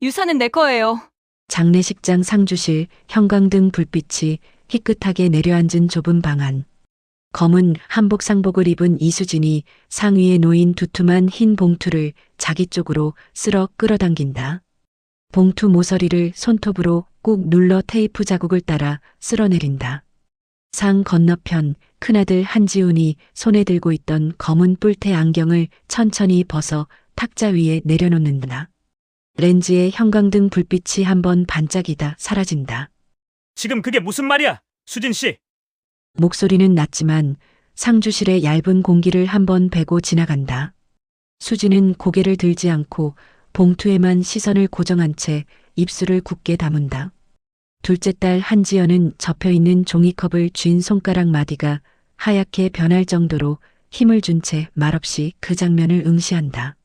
유산은 내 거예요. 장례식장 상주실, 형광등 불빛이 희끗하게 내려앉은 좁은 방 안. 검은 한복 상복을 입은 이수진이 상위에 놓인 두툼한 흰 봉투를 자기 쪽으로 쓸어 끌어당긴다. 봉투 모서리를 손톱으로 꾹 눌러 테이프 자국을 따라 쓸어내린다. 상 건너편 큰아들 한지훈이 손에 들고 있던 검은 뿔테 안경을 천천히 벗어 탁자 위에 내려놓는다. 렌즈에 형광등 불빛이 한번 반짝이다 사라진다. 지금 그게 무슨 말이야, 수진 씨? 목소리는 낮지만 상주실의 얇은 공기를 한번 베고 지나간다. 수지는 고개를 들지 않고 봉투에만 시선을 고정한 채 입술을 굳게 다문다. 둘째 딸 한지연은 접혀있는 종이컵을 쥔 손가락 마디가 하얗게 변할 정도로 힘을 준 채 말없이 그 장면을 응시한다.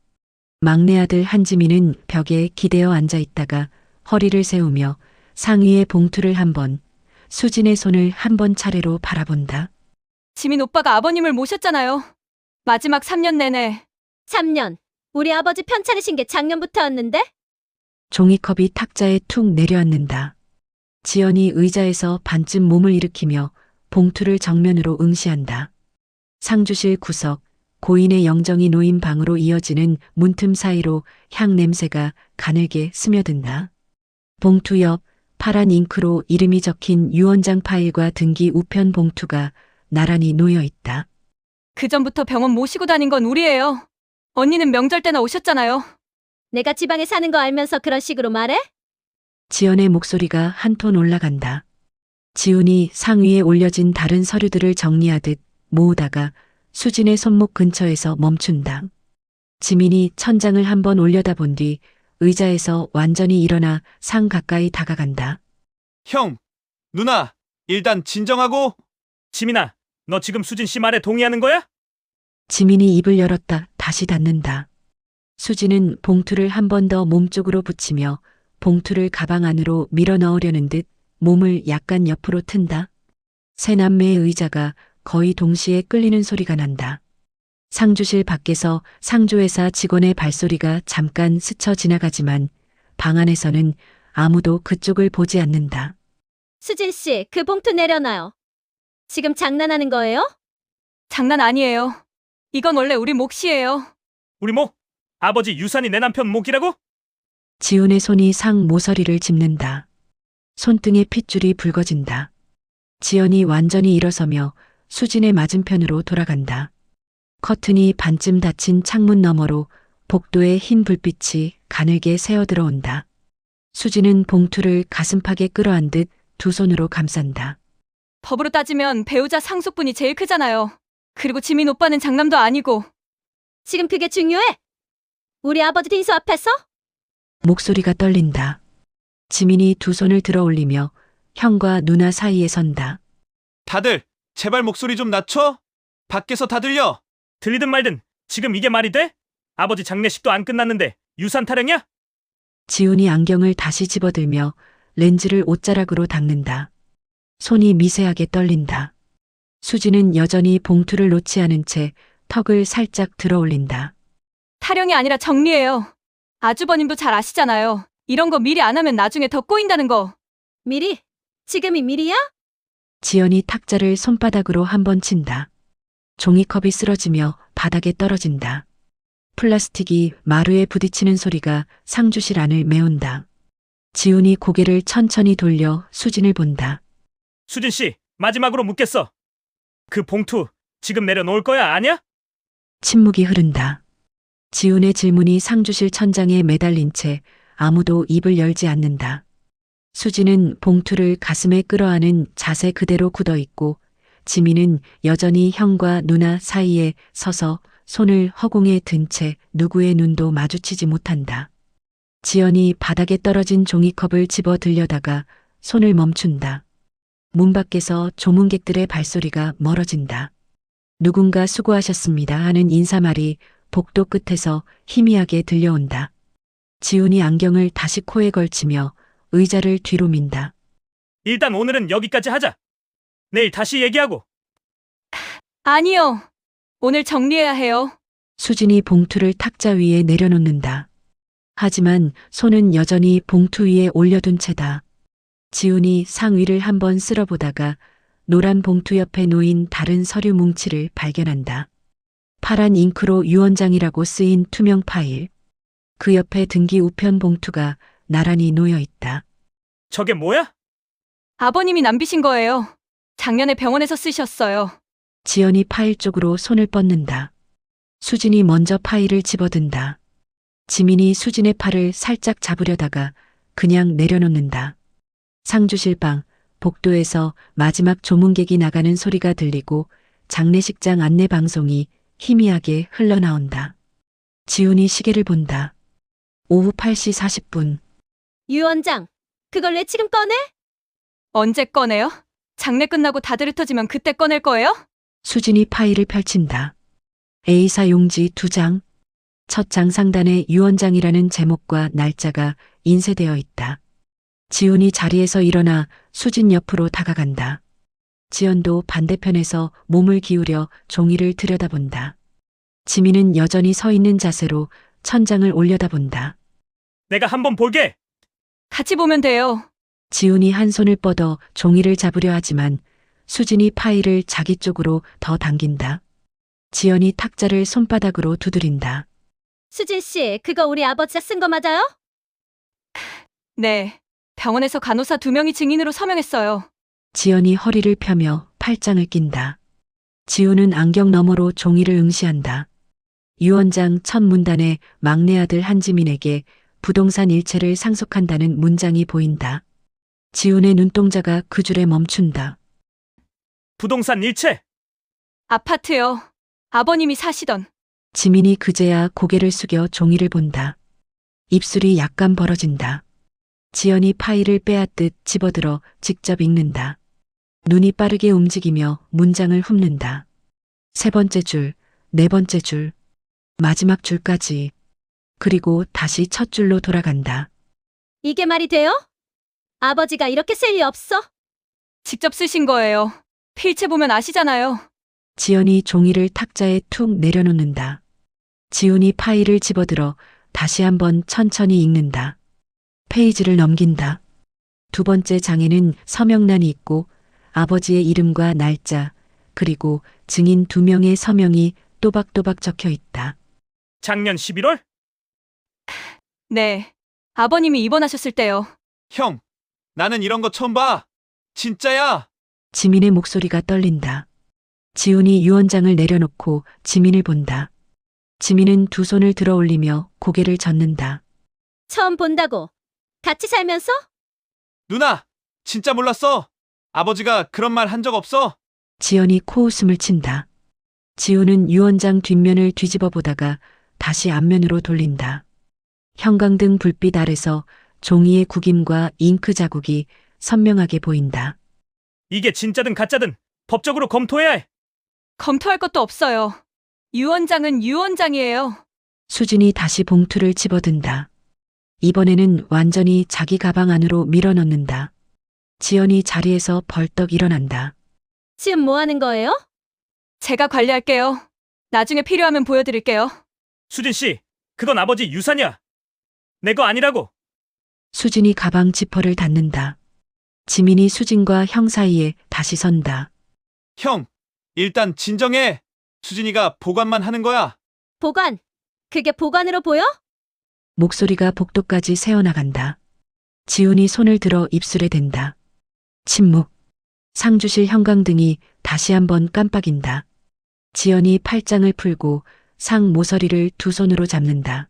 막내 아들 한지민은 벽에 기대어 앉아 있다가 허리를 세우며 상위의 봉투를 한번, 수진의 손을 한번 차례로 바라본다. 지민 오빠가 아버님을 모셨잖아요. 마지막 3년 내내. 3년. 우리 아버지 편찮으신 게 작년부터였는데? 종이컵이 탁자에 툭 내려앉는다. 지연이 의자에서 반쯤 몸을 일으키며 봉투를 정면으로 응시한다. 상주실 구석, 고인의 영정이 놓인 방으로 이어지는 문틈 사이로 향 냄새가 가늘게 스며든다. 봉투 옆 파란 잉크로 이름이 적힌 유언장 파일과 등기 우편 봉투가 나란히 놓여 있다. 그 전부터 병원 모시고 다닌 건 우리예요. 언니는 명절 때나 오셨잖아요. 내가 지방에 사는 거 알면서 그런 식으로 말해? 지연의 목소리가 한 톤 올라간다. 지훈이 상위에 올려진 다른 서류들을 정리하듯 모으다가 수진의 손목 근처에서 멈춘다. 지민이 천장을 한번 올려다본 뒤 의자에서 완전히 일어나 상 가까이 다가간다. 형, 누나, 일단 진정하고. 지민아, 너 지금 수진 씨 말에 동의하는 거야? 지민이 입을 열었다 다시 닫는다. 수진은 봉투를 한 번 더 몸쪽으로 붙이며 봉투를 가방 안으로 밀어 넣으려는 듯 몸을 약간 옆으로 튼다. 세 남매의 의자가 거의 동시에 끌리는 소리가 난다. 상주실 밖에서 상조회사 직원의 발소리가 잠깐 스쳐 지나가지만 방 안에서는 아무도 그쪽을 보지 않는다. 수진 씨, 그 봉투 내려놔요. 지금 장난하는 거예요? 장난 아니에요. 이건 원래 우리 몫이에요. 우리 뭐? 아버지 유산이 내 남편 몫이라고? 지훈의 손이 상 모서리를 짚는다. 손등에 핏줄이 붉어진다. 지연이 완전히 일어서며 수진의 맞은편으로 돌아간다. 커튼이 반쯤 닫힌 창문 너머로 복도의 흰 불빛이 가늘게 새어 들어온다. 수진은 봉투를 가슴팍에 끌어안듯 두 손으로 감싼다. 법으로 따지면 배우자 상속분이 제일 크잖아요. 그리고 지민 오빠는 장남도 아니고. 지금 그게 중요해? 우리 아버지 빈소 앞에서? 목소리가 떨린다. 지민이 두 손을 들어 올리며 형과 누나 사이에 선다. 다들 제발 목소리 좀 낮춰. 밖에서 다 들려. 들리든 말든 지금 이게 말이 돼? 아버지 장례식도 안 끝났는데 유산 타령이야? 지훈이 안경을 다시 집어들며 렌즈를 옷자락으로 닦는다. 손이 미세하게 떨린다. 수지는 여전히 봉투를 놓지 않은 채 턱을 살짝 들어 올린다. 타령이 아니라 정리예요. 아주버님도 잘 아시잖아요. 이런 거 미리 안 하면 나중에 더 꼬인다는 거. 미리? 지금이 미리야? 지연이 탁자를 손바닥으로 한번 친다. 종이컵이 쓰러지며 바닥에 떨어진다. 플라스틱이 마루에 부딪히는 소리가 상주실 안을 메운다. 지훈이 고개를 천천히 돌려 수진을 본다. 수진 씨, 마지막으로 묻겠어. 그 봉투 지금 내려놓을 거야, 아냐? 침묵이 흐른다. 지훈의 질문이 상주실 천장에 매달린 채 아무도 입을 열지 않는다. 수지는 봉투를 가슴에 끌어안은 자세 그대로 굳어있고 지민은 여전히 형과 누나 사이에 서서 손을 허공에 든 채 누구의 눈도 마주치지 못한다. 지연이 바닥에 떨어진 종이컵을 집어 들려다가 손을 멈춘다. 문 밖에서 조문객들의 발소리가 멀어진다. 누군가 수고하셨습니다 하는 인사말이 복도 끝에서 희미하게 들려온다. 지훈이 안경을 다시 코에 걸치며 의자를 뒤로 민다. 일단 오늘은 여기까지 하자. 내일 다시 얘기하고. 아니요. 오늘 정리해야 해요. 수진이 봉투를 탁자 위에 내려놓는다. 하지만 손은 여전히 봉투 위에 올려둔 채다. 지훈이 상 위를 한번 쓸어보다가 노란 봉투 옆에 놓인 다른 서류 뭉치를 발견한다. 파란 잉크로 유언장이라고 쓰인 투명 파일. 그 옆에 등기 우편 봉투가 나란히 놓여 있다. 저게 뭐야? 아버님이 남기신 거예요. 작년에 병원에서 쓰셨어요. 지연이 파일 쪽으로 손을 뻗는다. 수진이 먼저 파일을 집어든다. 지민이 수진의 팔을 살짝 잡으려다가 그냥 내려놓는다. 상주실방, 복도에서 마지막 조문객이 나가는 소리가 들리고 장례식장 안내 방송이 희미하게 흘러나온다. 지훈이 시계를 본다. 오후 8시 40분. 유원장, 그걸 왜 지금 꺼내? 언제 꺼내요? 장례 끝나고 다들 흩어지면 그때 꺼낼 거예요? 수진이 파일을 펼친다. A사 용지 2장. 첫 장 상단에 유언장이라는 제목과 날짜가 인쇄되어 있다. 지훈이 자리에서 일어나 수진 옆으로 다가간다. 지연도 반대편에서 몸을 기울여 종이를 들여다본다. 지민은 여전히 서 있는 자세로 천장을 올려다본다. 내가 한번 볼게. 같이 보면 돼요. 지훈이 한 손을 뻗어 종이를 잡으려 하지만 수진이 파일을 자기 쪽으로 더 당긴다. 지연이 탁자를 손바닥으로 두드린다. 수진 씨, 그거 우리 아버지가 쓴 거 맞아요? 네. 병원에서 간호사 2명이 증인으로 서명했어요. 지연이 허리를 펴며 팔짱을 낀다. 지훈은 안경 너머로 종이를 응시한다. 유언장 첫 문단에 막내 아들 한지민에게 부동산 일체를 상속한다는 문장이 보인다. 지훈의 눈동자가 그 줄에 멈춘다. 부동산 일체. 아파트요. 아버님이 사시던. 지민이 그제야 고개를 숙여 종이를 본다. 입술이 약간 벌어진다. 지연이 파일을 빼앗듯 집어들어 직접 읽는다. 눈이 빠르게 움직이며 문장을 훑는다. 3번째 줄, 4번째 줄, 마지막 줄까지. 그리고 다시 첫 줄로 돌아간다. 이게 말이 돼요? 아버지가 이렇게 쓸 리 없어. 직접 쓰신 거예요. 필체 보면 아시잖아요. 지연이 종이를 탁자에 툭 내려놓는다. 지훈이 파일을 집어들어 다시 한번 천천히 읽는다. 페이지를 넘긴다. 2번째 장에는 서명란이 있고 아버지의 이름과 날짜, 그리고 증인 2명의 서명이 또박또박 적혀 있다. 작년 11월? 네. 아버님이 입원하셨을 때요. 형, 나는 이런 거 처음 봐. 진짜야. 지민의 목소리가 떨린다. 지훈이 유언장을 내려놓고 지민을 본다. 지민은 2 손을 들어 올리며 고개를 젓는다. 처음 본다고. 같이 살면서? 누나, 진짜 몰랐어. 아버지가 그런 말 한 적 없어. 지연이 코웃음을 친다. 지훈은 유언장 뒷면을 뒤집어 보다가 다시 앞면으로 돌린다. 형광등 불빛 아래서 종이의 구김과 잉크 자국이 선명하게 보인다. 이게 진짜든 가짜든 법적으로 검토해야 해. 검토할 것도 없어요. 유언장은 유언장이에요. 수진이 다시 봉투를 집어든다. 이번에는 완전히 자기 가방 안으로 밀어넣는다. 지연이 자리에서 벌떡 일어난다. 지금 뭐 하는 거예요? 제가 관리할게요. 나중에 필요하면 보여드릴게요. 수진 씨, 그건 아버지 유산이야. 내 거 아니라고. 수진이 가방 지퍼를 닫는다. 지민이 수진과 형 사이에 다시 선다. 형, 일단 진정해. 수진이가 보관만 하는 거야. 보관. 그게 보관으로 보여? 목소리가 복도까지 새어나간다. 지훈이 손을 들어 입술에 댄다. 침묵. 상주실 형광등이 다시 한번 깜빡인다. 지연이 팔짱을 풀고 상 모서리를 2 손으로 잡는다.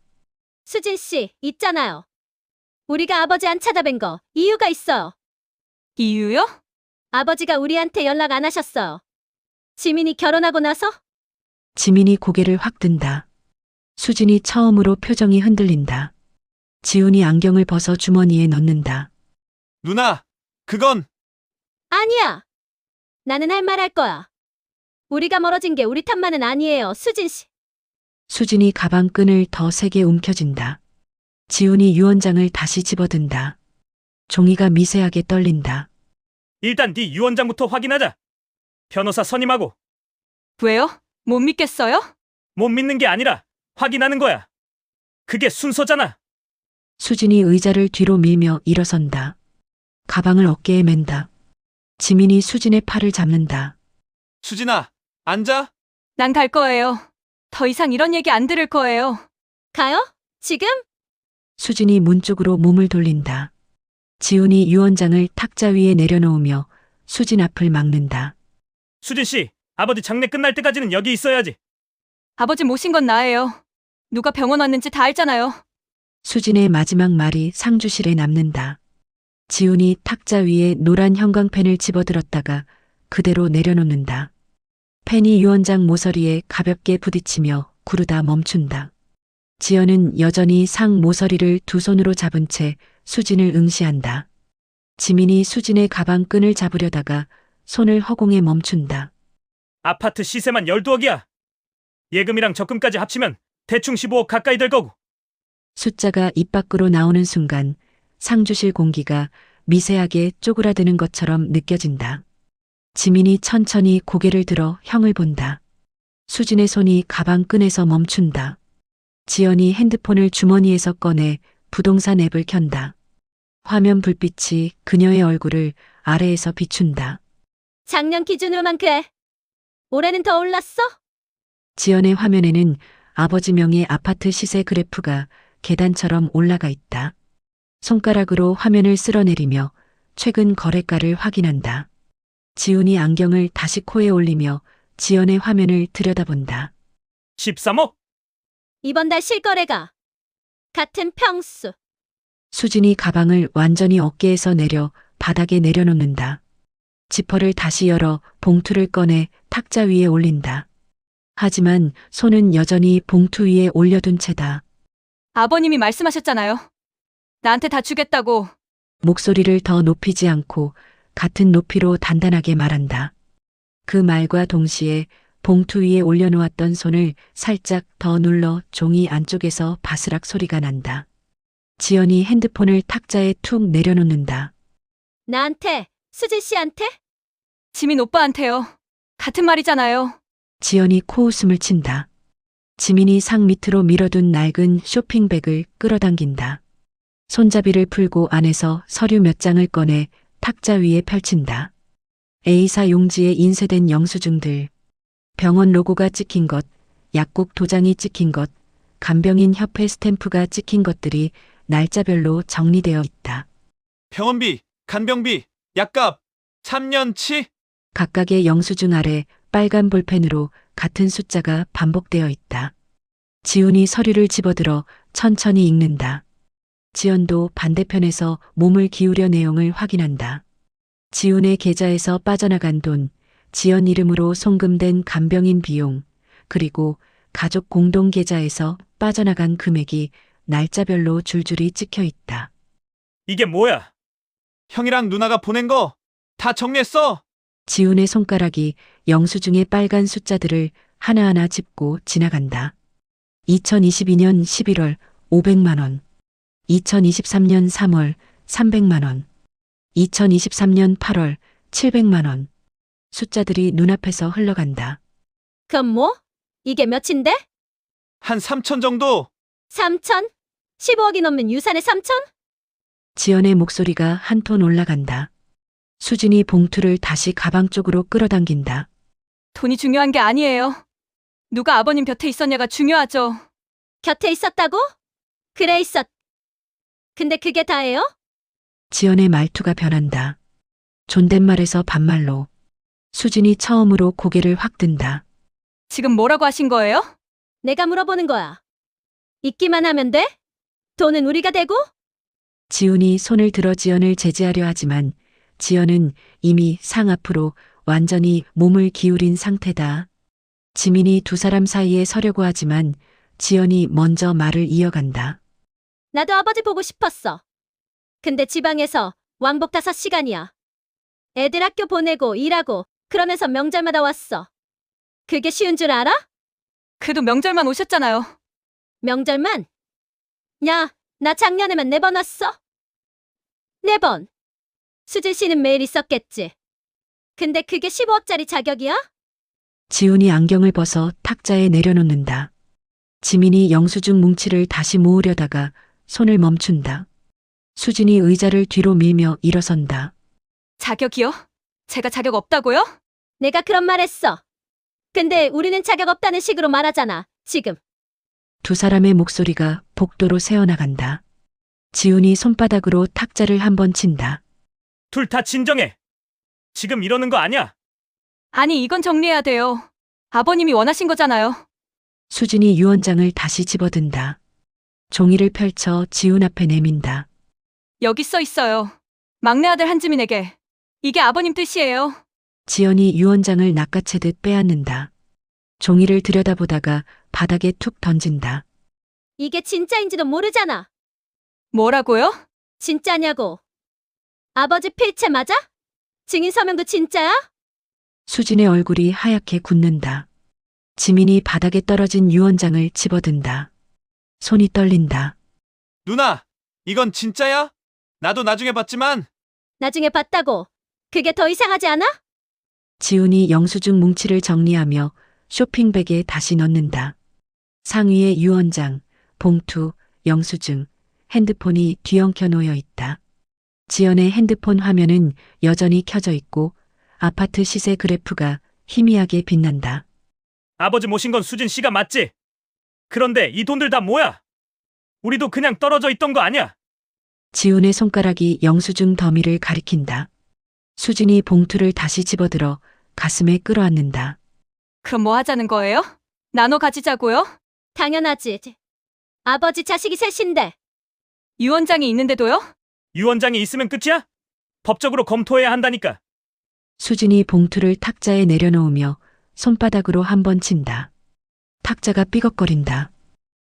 수진 씨, 있잖아요. 우리가 아버지 안 찾아뵌 거 이유가 있어요. 이유요? 아버지가 우리한테 연락 안 하셨어요. 지민이 결혼하고 나서? 지민이 고개를 확 든다. 수진이 처음으로 표정이 흔들린다. 지훈이 안경을 벗어 주머니에 넣는다. 누나, 그건 아니야. 나는 할 말 할 거야. 우리가 멀어진 게 우리 탓만은 아니에요, 수진 씨. 수진이 가방 끈을 더 세게 움켜쥔다. 지훈이 유언장을 다시 집어든다. 종이가 미세하게 떨린다. 일단 네 유언장부터 확인하자. 변호사 선임하고. 왜요? 못 믿겠어요? 못 믿는 게 아니라 확인하는 거야. 그게 순서잖아. 수진이 의자를 뒤로 밀며 일어선다. 가방을 어깨에 맨다. 지민이 수진의 팔을 잡는다. 수진아, 앉아. 난 갈 거예요. 더 이상 이런 얘기 안 들을 거예요. 가요? 지금? 수진이 문 쪽으로 몸을 돌린다. 지훈이 유언장을 탁자 위에 내려놓으며 수진 앞을 막는다. 수진 씨, 아버지 장례 끝날 때까지는 여기 있어야지. 아버지 모신 건 나예요. 누가 병원 왔는지 다 알잖아요. 수진의 마지막 말이 상주실에 남는다. 지훈이 탁자 위에 노란 형광펜을 집어들었다가 그대로 내려놓는다. 펜이 유언장 모서리에 가볍게 부딪히며 구르다 멈춘다. 지연은 여전히 상 모서리를 두 손으로 잡은 채 수진을 응시한다. 지민이 수진의 가방 끈을 잡으려다가 손을 허공에 멈춘다. 아파트 시세만 12억이야. 예금이랑 적금까지 합치면 대충 15억 가까이 될 거고. 숫자가 입 밖으로 나오는 순간 상주실 공기가 미세하게 쪼그라드는 것처럼 느껴진다. 지민이 천천히 고개를 들어 형을 본다. 수진의 손이 가방 끈에서 멈춘다. 지연이 핸드폰을 주머니에서 꺼내 부동산 앱을 켠다. 화면 불빛이 그녀의 얼굴을 아래에서 비춘다. 작년 기준으로만 그래. 올해는 더 올랐어? 지연의 화면에는 아버지 명의 아파트 시세 그래프가 계단처럼 올라가 있다. 손가락으로 화면을 쓸어내리며 최근 거래가를 확인한다. 지훈이 안경을 다시 코에 올리며 지연의 화면을 들여다본다. 13억? 이번 달 실거래가 같은 평수. 수진이 가방을 완전히 어깨에서 내려 바닥에 내려놓는다. 지퍼를 다시 열어 봉투를 꺼내 탁자 위에 올린다. 하지만 손은 여전히 봉투 위에 올려둔 채다. 아버님이 말씀하셨잖아요. 나한테 다 주겠다고. 목소리를 더 높이지 않고 같은 높이로 단단하게 말한다. 그 말과 동시에 봉투 위에 올려놓았던 손을 살짝 더 눌러 종이 안쪽에서 바스락 소리가 난다. 지연이 핸드폰을 탁자에 툭 내려놓는다. 나한테, 수진 씨한테? 지민 오빠한테요. 같은 말이잖아요. 지연이 코웃음을 친다. 지민이 상 밑으로 밀어둔 낡은 쇼핑백을 끌어당긴다. 손잡이를 풀고 안에서 서류 몇 장을 꺼내 탁자 위에 펼친다. A사 용지에 인쇄된 영수증들, 병원 로고가 찍힌 것, 약국 도장이 찍힌 것, 간병인 협회 스탬프가 찍힌 것들이 날짜별로 정리되어 있다. 병원비, 간병비, 약값, 3년치? 각각의 영수증 아래 빨간 볼펜으로 같은 숫자가 반복되어 있다. 지훈이 서류를 집어들어 천천히 읽는다. 지연도 반대편에서 몸을 기울여 내용을 확인한다. 지훈의 계좌에서 빠져나간 돈, 지연 이름으로 송금된 간병인 비용, 그리고 가족 공동 계좌에서 빠져나간 금액이 날짜별로 줄줄이 찍혀 있다. 이게 뭐야? 형이랑 누나가 보낸 거 다 정리했어. 지훈의 손가락이 영수증의 빨간 숫자들을 하나하나 짚고 지나간다. 2022년 11월 500만 원, 2023년 3월 300만 원, 2023년 8월 700만 원. 숫자들이 눈앞에서 흘러간다. 그럼 뭐? 이게 몇인데? 한 3천 정도? 3천? 15억이 넘는 유산의 3천? 지연의 목소리가 한 톤 올라간다. 수진이 봉투를 다시 가방 쪽으로 끌어당긴다. 돈이 중요한 게 아니에요. 누가 아버님 곁에 있었냐가 중요하죠. 곁에 있었다고? 그래 있었. 근데 그게 다예요? 지연의 말투가 변한다. 존댓말에서 반말로. 수진이 처음으로 고개를 확 든다. 지금 뭐라고 하신 거예요? 내가 물어보는 거야. 있기만 하면 돼? 돈은 우리가 대고? 지훈이 손을 들어 지연을 제지하려 하지만 지연은 이미 상 앞으로 완전히 몸을 기울인 상태다. 지민이 두 사람 사이에 서려고 하지만 지연이 먼저 말을 이어간다. 나도 아버지 보고 싶었어. 근데 지방에서 왕복 5시간이야. 애들 학교 보내고 일하고 그러면서 명절마다 왔어. 그게 쉬운 줄 알아? 그래도 명절만 오셨잖아요. 명절만? 야, 나 작년에만 4번 왔어. 4번. 수진 씨는 매일 있었겠지. 근데 그게 15억짜리 자격이야? 지훈이 안경을 벗어 탁자에 내려놓는다. 지민이 영수증 뭉치를 다시 모으려다가 손을 멈춘다. 수진이 의자를 뒤로 밀며 일어선다. 자격이요? 제가 자격 없다고요? 내가 그런 말 했어. 근데 우리는 자격 없다는 식으로 말하잖아, 지금. 두 사람의 목소리가 복도로 새어나간다. 지훈이 손바닥으로 탁자를 한 번 친다. 둘 다 진정해. 지금 이러는 거 아니야. 아니, 이건 정리해야 돼요. 아버님이 원하신 거잖아요. 수진이 유언장을 다시 집어든다. 종이를 펼쳐 지훈 앞에 내민다. 여기 써 있어요. 막내 아들 한지민에게. 이게 아버님 뜻이에요. 지연이 유언장을 낚아채듯 빼앗는다. 종이를 들여다보다가 바닥에 툭 던진다. 이게 진짜인지도 모르잖아. 뭐라고요? 진짜냐고. 아버지 필체 맞아? 증인 서명도 진짜야? 수진의 얼굴이 하얗게 굳는다. 지민이 바닥에 떨어진 유언장을 집어든다. 손이 떨린다. 누나, 이건 진짜야? 나도 나중에 봤지만 나중에 봤다고. 그게 더 이상하지 않아? 지훈이 영수증 뭉치를 정리하며 쇼핑백에 다시 넣는다. 상위에 유언장, 봉투, 영수증, 핸드폰이 뒤엉켜 놓여 있다. 지연의 핸드폰 화면은 여전히 켜져 있고 아파트 시세 그래프가 희미하게 빛난다. 아버지 모신 건 수진 씨가 맞지? 그런데 이 돈들 다 뭐야? 우리도 그냥 떨어져 있던 거 아니야? 지훈의 손가락이 영수증 더미를 가리킨다. 수진이 봉투를 다시 집어들어 가슴에 끌어안는다. 그럼 뭐 하자는 거예요? 나눠 가지자고요? 당연하지. 아버지 자식이 셋인데. 유언장이 있는데도요? 유언장이 있으면 끝이야? 법적으로 검토해야 한다니까. 수진이 봉투를 탁자에 내려놓으며 손바닥으로 한 번 친다. 탁자가 삐걱거린다.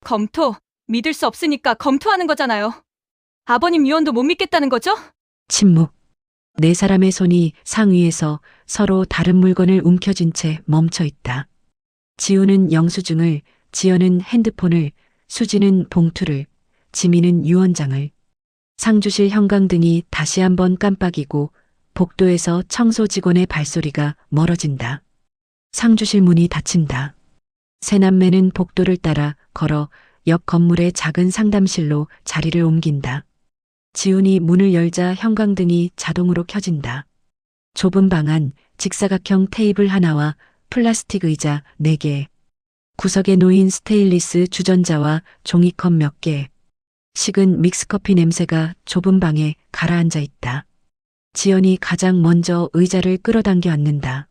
검토. 믿을 수 없으니까 검토하는 거잖아요. 아버님 유언도 못 믿겠다는 거죠? 침묵. 네 사람의 손이 상위에서 서로 다른 물건을 움켜쥔 채 멈춰 있다. 지우는 영수증을, 지연은 핸드폰을, 수진은 봉투를, 지민은 유언장을. 상주실 형광등이 다시 한번 깜빡이고 복도에서 청소 직원의 발소리가 멀어진다. 상주실 문이 닫힌다. 세 남매는 복도를 따라 걸어 옆 건물의 작은 상담실로 자리를 옮긴다. 지훈이 문을 열자 형광등이 자동으로 켜진다. 좁은 방 안 직사각형 테이블 하나와 플라스틱 의자 4개. 구석에 놓인 스테인리스 주전자와 종이컵 몇 개. 식은 믹스커피 냄새가 좁은 방에 가라앉아 있다. 지연이 가장 먼저 의자를 끌어당겨 앉는다.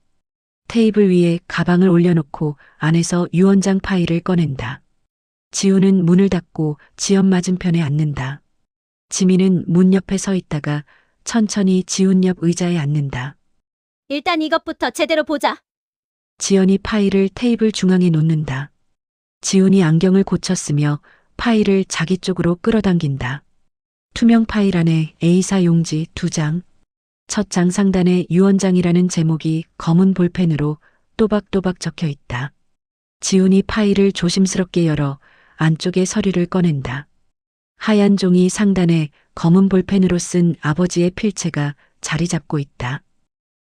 테이블 위에 가방을 올려놓고 안에서 유언장 파일을 꺼낸다. 지훈은 문을 닫고 지연 맞은편에 앉는다. 지민은 문 옆에 서 있다가 천천히 지훈 옆 의자에 앉는다. 일단 이것부터 제대로 보자. 지연이 파일을 테이블 중앙에 놓는다. 지훈이 안경을 고쳤으며 파일을 자기 쪽으로 끌어당긴다. 투명 파일 안에 A사 용지 2장. 첫 장 상단에 유언장이라는 제목이 검은 볼펜으로 또박또박 적혀 있다. 지훈이 파일을 조심스럽게 열어 안쪽에 서류를 꺼낸다. 하얀 종이 상단에 검은 볼펜으로 쓴 아버지의 필체가 자리 잡고 있다.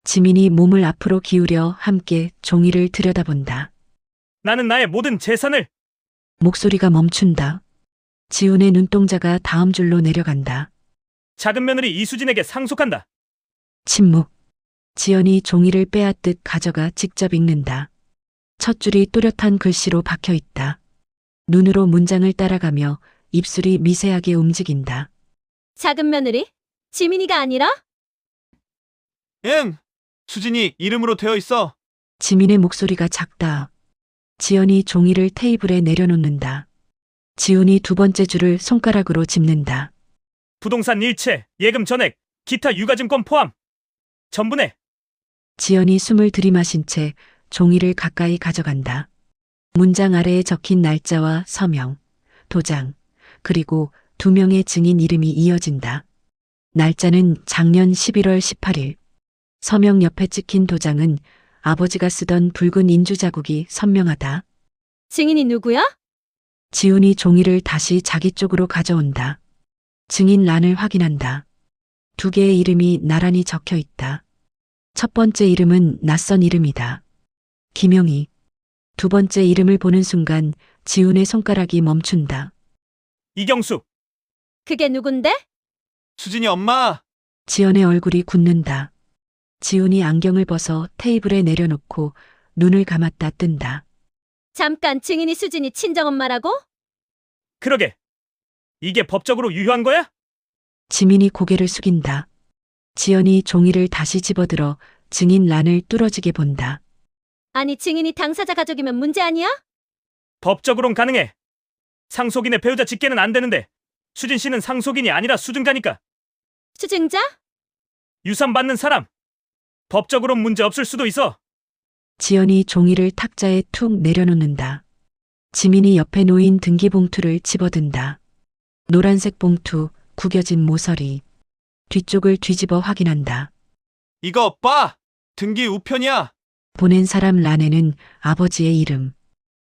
지민이 몸을 앞으로 기울여 함께 종이를 들여다본다. 나는 나의 모든 재산을. 목소리가 멈춘다. 지훈의 눈동자가 다음 줄로 내려간다. 작은 며느리 이수진에게 상속한다. 침묵. 지연이 종이를 빼앗듯 가져가 직접 읽는다. 첫 줄이 또렷한 글씨로 박혀 있다. 눈으로 문장을 따라가며 입술이 미세하게 움직인다. 작은 며느리? 지민이가 아니라? 응. 수진이 이름으로 되어 있어. 지민의 목소리가 작다. 지연이 종이를 테이블에 내려놓는다. 지훈이 두 번째 줄을 손가락으로 짚는다. 부동산 일체, 예금 전액, 기타 유가증권 포함. 전부 내. 지연이 숨을 들이마신 채 종이를 가까이 가져간다. 문장 아래에 적힌 날짜와 서명, 도장, 그리고 2명의 증인 이름이 이어진다. 날짜는 작년 11월 18일. 서명 옆에 찍힌 도장은 아버지가 쓰던 붉은 인주 자국이 선명하다. 증인이 누구야? 지훈이 종이를 다시 자기 쪽으로 가져온다. 증인란을 확인한다. 2개의 이름이 나란히 적혀 있다. 첫 번째 이름은 낯선 이름이다. 김영희. 두 번째 이름을 보는 순간 지훈의 손가락이 멈춘다. 이경수. 그게 누군데? 수진이 엄마! 지연의 얼굴이 굳는다. 지훈이 안경을 벗어 테이블에 내려놓고 눈을 감았다 뜬다. 잠깐 증인이 수진이 친정엄마라고? 그러게. 이게 법적으로 유효한 거야? 지민이 고개를 숙인다. 지연이 종이를 다시 집어들어 증인란을 뚫어지게 본다. 아니 증인이 당사자 가족이면 문제 아니야? 법적으론 가능해. 상속인의 배우자 직계는 안 되는데 수진 씨는 상속인이 아니라 수증자니까. 수증자? 유산 받는 사람. 법적으론 문제 없을 수도 있어. 지연이 종이를 탁자에 툭 내려놓는다. 지민이 옆에 놓인 등기봉투를 집어든다. 노란색 봉투, 구겨진 모서리. 뒤쪽을 뒤집어 확인한다. 이거 봐! 등기 우편이야! 보낸 사람 란에는 아버지의 이름.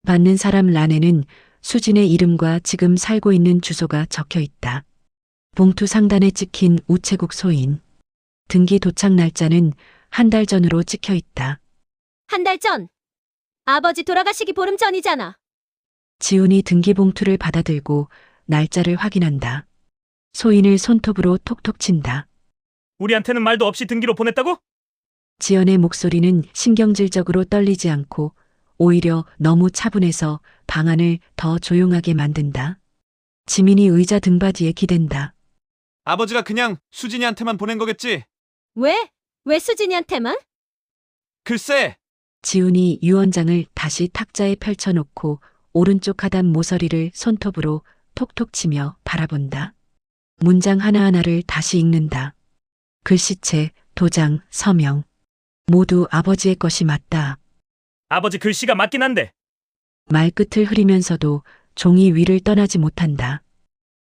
받는 사람 란에는 수진의 이름과 지금 살고 있는 주소가 적혀 있다. 봉투 상단에 찍힌 우체국 소인. 등기 도착 날짜는 한 달 전으로 찍혀 있다. 한 달 전. 아버지 돌아가시기 보름 전이잖아. 지훈이 등기봉투를 받아들고 날짜를 확인한다. 소인을 손톱으로 톡톡 친다. 우리한테는 말도 없이 등기로 보냈다고? 지연의 목소리는 신경질적으로 떨리지 않고 오히려 너무 차분해서 방안을 더 조용하게 만든다. 지민이 의자 등받이에 기댄다. 아버지가 그냥 수진이한테만 보낸 거겠지? 왜? 왜 수진이한테만? 글쎄! 지훈이 유언장을 다시 탁자에 펼쳐놓고 오른쪽 하단 모서리를 손톱으로 톡톡 치며 바라본다. 문장 하나하나를 다시 읽는다. 글씨체, 도장, 서명. 모두 아버지의 것이 맞다. 아버지 글씨가 맞긴 한데. 말끝을 흐리면서도 종이 위를 떠나지 못한다.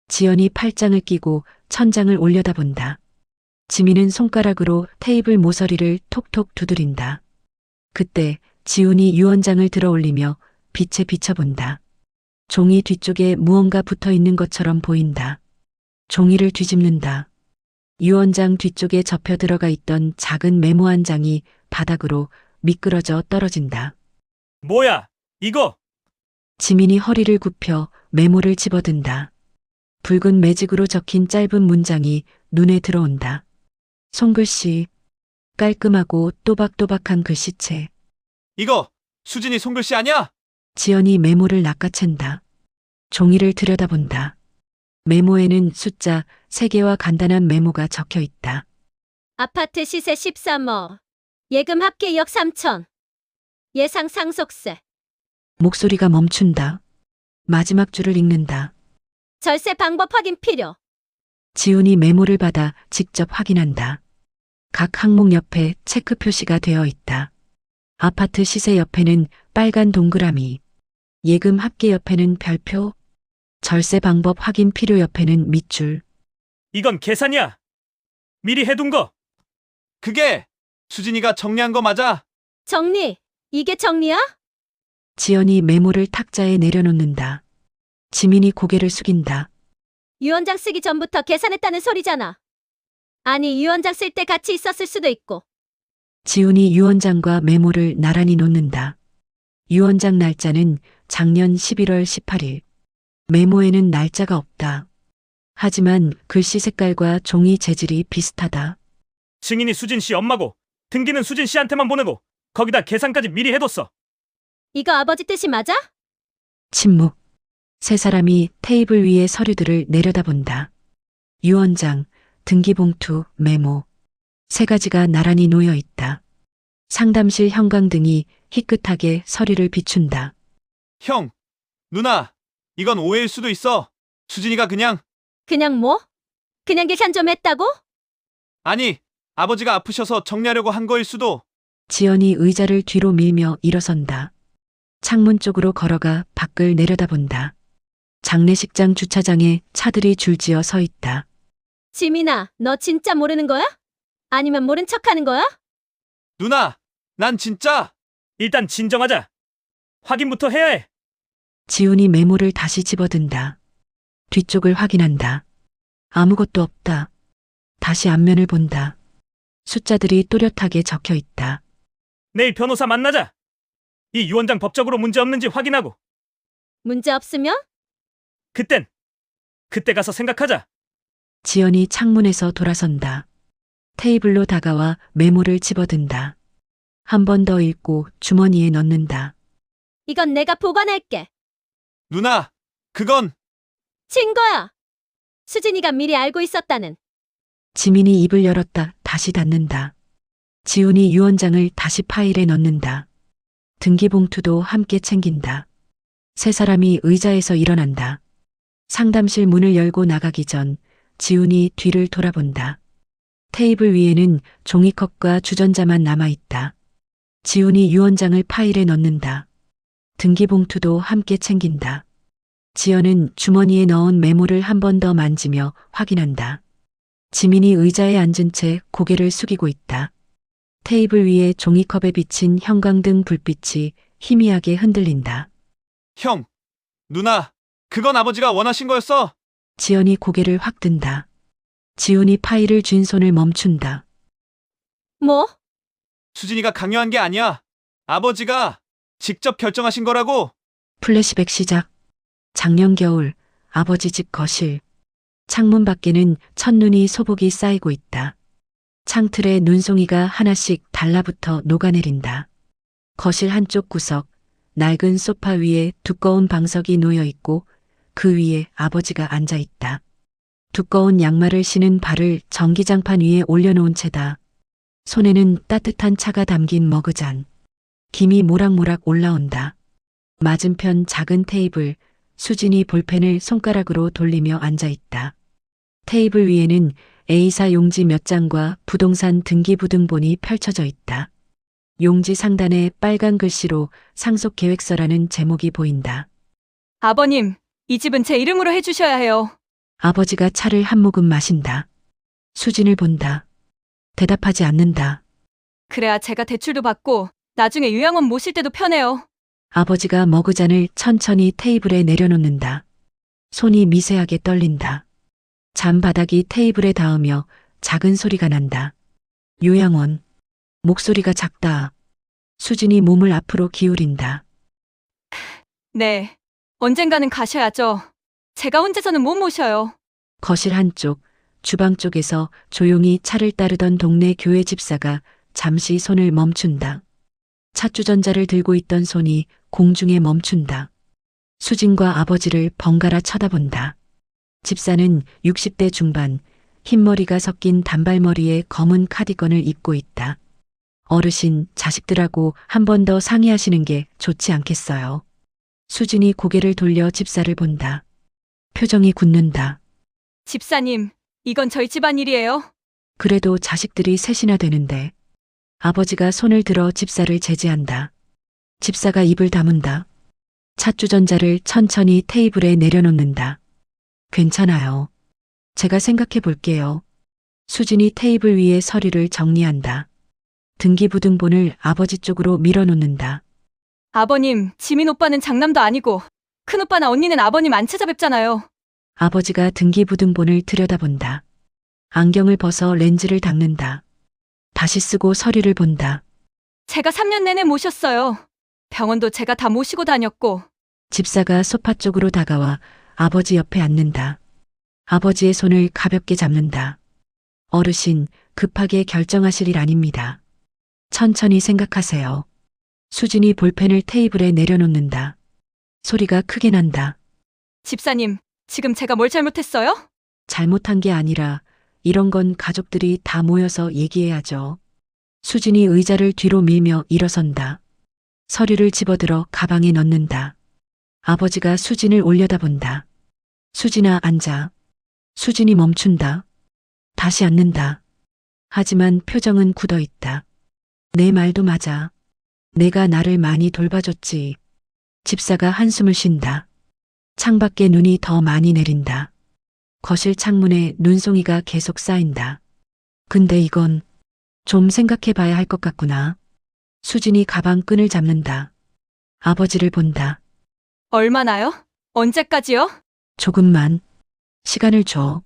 지연이 팔짱을 끼고 천장을 올려다본다. 지민은 손가락으로 테이블 모서리를 톡톡 두드린다. 그때 지훈이 유언장을 들어 올리며 빛에 비춰본다. 종이 뒤쪽에 무언가 붙어 있는 것처럼 보인다. 종이를 뒤집는다. 유언장 뒤쪽에 접혀 들어가 있던 작은 메모 한 장이 바닥으로 미끄러져 떨어진다. 뭐야? 이거? 지민이 허리를 굽혀 메모를 집어든다. 붉은 매직으로 적힌 짧은 문장이 눈에 들어온다. 손글씨, 깔끔하고 또박또박한 글씨체. 이거 수진이 손글씨 아니야? 지연이 메모를 낚아챈다. 종이를 들여다본다. 메모에는 숫자 3개와 간단한 메모가 적혀 있다. 아파트 시세 13억. 예금 합계 역 3천. 예상 상속세. 목소리가 멈춘다. 마지막 줄을 읽는다. 절세 방법 확인 필요. 지훈이 메모를 받아 직접 확인한다. 각 항목 옆에 체크 표시가 되어 있다. 아파트 시세 옆에는 빨간 동그라미. 예금 합계 옆에는 별표. 절세 방법 확인 필요 옆에는 밑줄. 이건 계산이야. 미리 해둔 거. 그게 수진이가 정리한 거 맞아? 정리. 이게 정리야? 지연이 메모를 탁자에 내려놓는다. 지민이 고개를 숙인다. 유언장 쓰기 전부터 계산했다는 소리잖아. 아니 유언장 쓸 때 같이 있었을 수도 있고. 지훈이 유언장과 메모를 나란히 놓는다. 유언장 날짜는 작년 11월 18일. 메모에는 날짜가 없다. 하지만 글씨 색깔과 종이 재질이 비슷하다. 증인이 수진 씨 엄마고 등기는 수진 씨한테만 보내고 거기다 계산까지 미리 해뒀어. 이거 아버지 뜻이 맞아? 침묵. 세 사람이 테이블 위의 서류들을 내려다본다. 유언장, 등기봉투, 메모. 3가지가 나란히 놓여 있다. 상담실 형광등이 희끗하게 서류를 비춘다. 형, 누나, 이건 오해일 수도 있어. 수진이가 그냥, 그냥 뭐? 그냥 계산 좀 했다고? 아니, 아버지가 아프셔서 정리하려고 한 거일 수도. 지연이 의자를 뒤로 밀며 일어선다. 창문 쪽으로 걸어가 밖을 내려다본다. 장례식장 주차장에 차들이 줄지어 서 있다. 지민아, 너 진짜 모르는 거야? 아니면 모른 척하는 거야? 누나, 난 진짜. 일단 진정하자. 확인부터 해야 해. 지훈이 메모를 다시 집어든다. 뒤쪽을 확인한다. 아무것도 없다. 다시 앞면을 본다. 숫자들이 또렷하게 적혀 있다. 내일 변호사 만나자. 이 유언장 법적으로 문제 없는지 확인하고 문제 없으면? 그때 가서 생각하자. 지연이 창문에서 돌아선다. 테이블로 다가와 메모를 집어든다. 한 번 더 읽고 주머니에 넣는다. 이건 내가 보관할게. 누나, 그건 증거야. 수진이가 미리 알고 있었다는. 지민이 입을 열었다 다시 닫는다. 지훈이 유언장을 다시 파일에 넣는다. 등기봉투도 함께 챙긴다. 세 사람이 의자에서 일어난다. 상담실 문을 열고 나가기 전 지훈이 뒤를 돌아본다. 테이블 위에는 종이컵과 주전자만 남아있다. 지훈이 유언장을 파일에 넣는다. 등기봉투도 함께 챙긴다. 지연은 주머니에 넣은 메모를 한 번 더 만지며 확인한다. 지민이 의자에 앉은 채 고개를 숙이고 있다. 테이블 위에 종이컵에 비친 형광등 불빛이 희미하게 흔들린다. 형, 누나, 그건 아버지가 원하신 거였어. 지연이 고개를 확 든다. 지훈이 파일을 쥔 손을 멈춘다. 뭐? 수진이가 강요한 게 아니야. 아버지가 직접 결정하신 거라고. 플래시백 시작. 작년 겨울 아버지 집 거실. 창문 밖에는 첫눈이 소복이 쌓이고 있다. 창틀에 눈송이가 하나씩 달라붙어 녹아내린다. 거실 한쪽 구석, 낡은 소파 위에 두꺼운 방석이 놓여 있고 그 위에 아버지가 앉아 있다. 두꺼운 양말을 신은 발을 전기장판 위에 올려놓은 채다. 손에는 따뜻한 차가 담긴 머그잔. 김이 모락모락 올라온다. 맞은편 작은 테이블, 수진이 볼펜을 손가락으로 돌리며 앉아 있다. 테이블 위에는 A사 용지 몇 장과 부동산 등기부등본이 펼쳐져 있다. 용지 상단에 빨간 글씨로 상속계획서라는 제목이 보인다. 아버님, 이 집은 제 이름으로 해주셔야 해요. 아버지가 차를 한 모금 마신다. 수진을 본다. 대답하지 않는다. 그래야 제가 대출도 받고 나중에 요양원 모실 때도 편해요. 아버지가 머그잔을 천천히 테이블에 내려놓는다. 손이 미세하게 떨린다. 잠바닥이 테이블에 닿으며 작은 소리가 난다. 요양원. 목소리가 작다. 수진이 몸을 앞으로 기울인다. 네, 언젠가는 가셔야죠. 제가 혼자서는 못 모셔요. 거실 한쪽, 주방 쪽에서 조용히 차를 따르던 동네 교회 집사가 잠시 손을 멈춘다. 찻주전자를 들고 있던 손이 공중에 멈춘다. 수진과 아버지를 번갈아 쳐다본다. 집사는 60대 중반, 흰머리가 섞인 단발머리에 검은 카디건을 입고 있다. 어르신, 자식들하고 한 번 더 상의하시는 게 좋지 않겠어요. 수진이 고개를 돌려 집사를 본다. 표정이 굳는다. 집사님, 이건 저희 집안 일이에요. 그래도 자식들이 셋이나 되는데. 아버지가 손을 들어 집사를 제지한다. 집사가 입을 다문다. 찻주전자를 천천히 테이블에 내려놓는다. 괜찮아요. 제가 생각해 볼게요. 수진이 테이블 위에 서류를 정리한다. 등기부등본을 아버지 쪽으로 밀어놓는다. 아버님, 지민 오빠는 장남도 아니고 큰오빠나 언니는 아버님 안 찾아뵙잖아요. 아버지가 등기부등본을 들여다본다. 안경을 벗어 렌즈를 닦는다. 다시 쓰고 서류를 본다. 제가 3년 내내 모셨어요. 병원도 제가 다 모시고 다녔고. 집사가 소파 쪽으로 다가와 아버지 옆에 앉는다. 아버지의 손을 가볍게 잡는다. 어르신, 급하게 결정하실 일 아닙니다. 천천히 생각하세요. 수진이 볼펜을 테이블에 내려놓는다. 소리가 크게 난다. 집사님, 지금 제가 뭘 잘못했어요? 잘못한 게 아니라 이런 건 가족들이 다 모여서 얘기해야죠. 수진이 의자를 뒤로 밀며 일어선다. 서류를 집어들어 가방에 넣는다. 아버지가 수진을 올려다본다. 수진아, 앉아. 수진이 멈춘다. 다시 앉는다. 하지만 표정은 굳어 있다. 내 말도 맞아. 내가 나를 많이 돌봐줬지. 집사가 한숨을 쉰다. 창밖에 눈이 더 많이 내린다. 거실 창문에 눈송이가 계속 쌓인다. 근데 이건 좀 생각해 봐야 할 것 같구나. 수진이 가방 끈을 잡는다. 아버지를 본다. 얼마나요? 언제까지요? 조금만. 시간을 줘.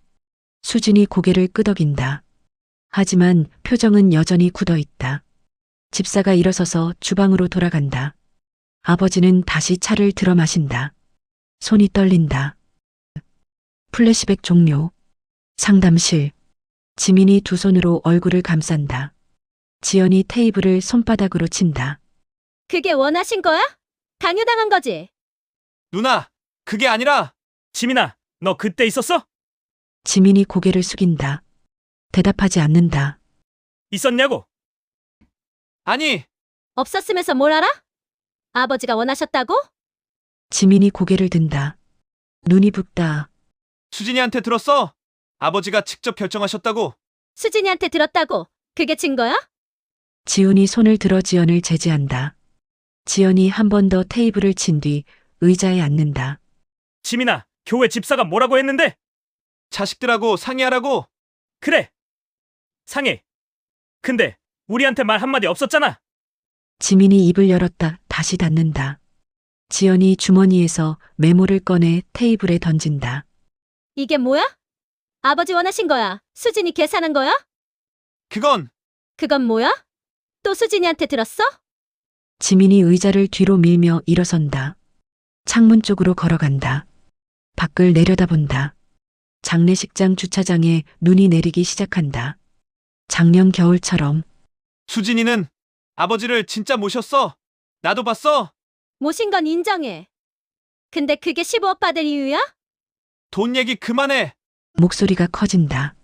수진이 고개를 끄덕인다. 하지만 표정은 여전히 굳어 있다. 집사가 일어서서 주방으로 돌아간다. 아버지는 다시 차를 들어 마신다. 손이 떨린다. 플래시백 종료. 상담실. 지민이 두 손으로 얼굴을 감싼다. 지연이 테이블을 손바닥으로 친다. 그게 원하신 거야? 강요당한 거지? 누나, 그게 아니라 지민아, 너 그때 있었어? 지민이 고개를 숙인다. 대답하지 않는다. 있었냐고? 아니, 없었으면서 뭘 알아? 아버지가 원하셨다고? 지민이 고개를 든다. 눈이 붓다. 수진이한테 들었어. 아버지가 직접 결정하셨다고. 수진이한테 들었다고. 그게 증거야? 지훈이 손을 들어 지연을 제지한다. 지연이 한 번 더 테이블을 친 뒤 의자에 앉는다. 지민아, 교회 집사가 뭐라고 했는데? 자식들하고 상의하라고. 그래. 상해. 근데 우리한테 말 한마디 없었잖아. 지민이 입을 열었다 다시 닫는다. 지연이 주머니에서 메모를 꺼내 테이블에 던진다. 이게 뭐야? 아버지 원하신 거야. 수진이 계산한 거야? 그건 뭐야? 또 수진이한테 들었어? 지민이 의자를 뒤로 밀며 일어선다. 창문 쪽으로 걸어간다. 밖을 내려다본다. 장례식장 주차장에 눈이 내리기 시작한다. 작년 겨울처럼. 수진이는 아버지를 진짜 모셨어. 나도 봤어. 모신 건 인정해. 근데 그게 15억 받을 이유야? 돈 얘기 그만해. 목소리가 커진다.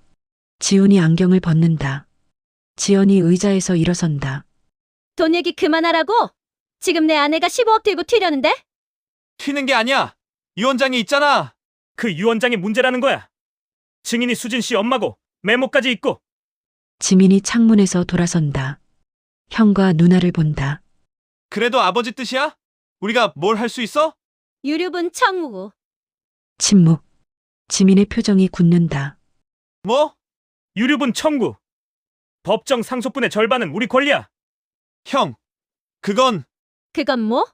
지훈이 안경을 벗는다. 지연이 의자에서 일어선다. 돈 얘기 그만하라고? 지금 내 아내가 15억 들고 튀려는데? 튀는 게 아니야. 이 원장이 있잖아. 그 유원장이 문제라는 거야. 증인이 수진 씨 엄마고 메모까지 있고. 지민이 창문에서 돌아선다. 형과 누나를 본다. 그래도 아버지 뜻이야? 우리가 뭘 할 수 있어? 유류분 청구. 침묵. 지민의 표정이 굳는다. 뭐? 유류분 청구. 법정 상속분의 절반은 우리 권리야. 형, 그건 그건 뭐?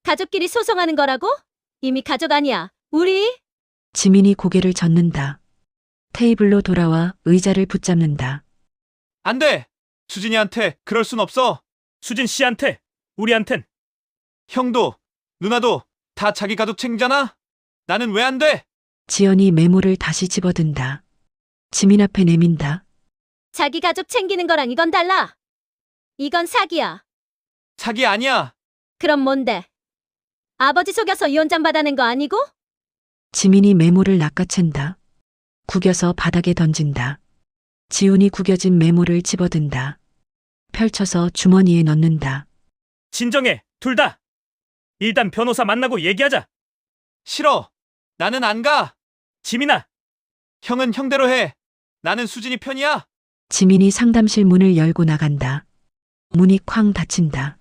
가족끼리 소송하는 거라고? 이미 가족 아니야. 우리? 지민이 고개를 젓는다. 테이블로 돌아와 의자를 붙잡는다. 안 돼. 수진이한테 그럴 순 없어. 수진 씨한테, 우리한텐. 형도 누나도 다 자기 가족 챙기잖아. 나는 왜 안 돼? 지연이 메모를 다시 집어든다. 지민 앞에 내민다. 자기 가족 챙기는 거랑 이건 달라. 이건 사기야. 사기 아니야. 그럼 뭔데? 아버지 속여서 유언장 받아낸 거 아니고? 지민이 메모를 낚아챈다. 구겨서 바닥에 던진다. 지훈이 구겨진 메모를 집어든다. 펼쳐서 주머니에 넣는다. 진정해, 둘 다. 일단 변호사 만나고 얘기하자. 싫어. 나는 안 가. 지민아, 형은 형대로 해. 나는 수진이 편이야. 지민이 상담실 문을 열고 나간다. 문이 쾅 닫힌다.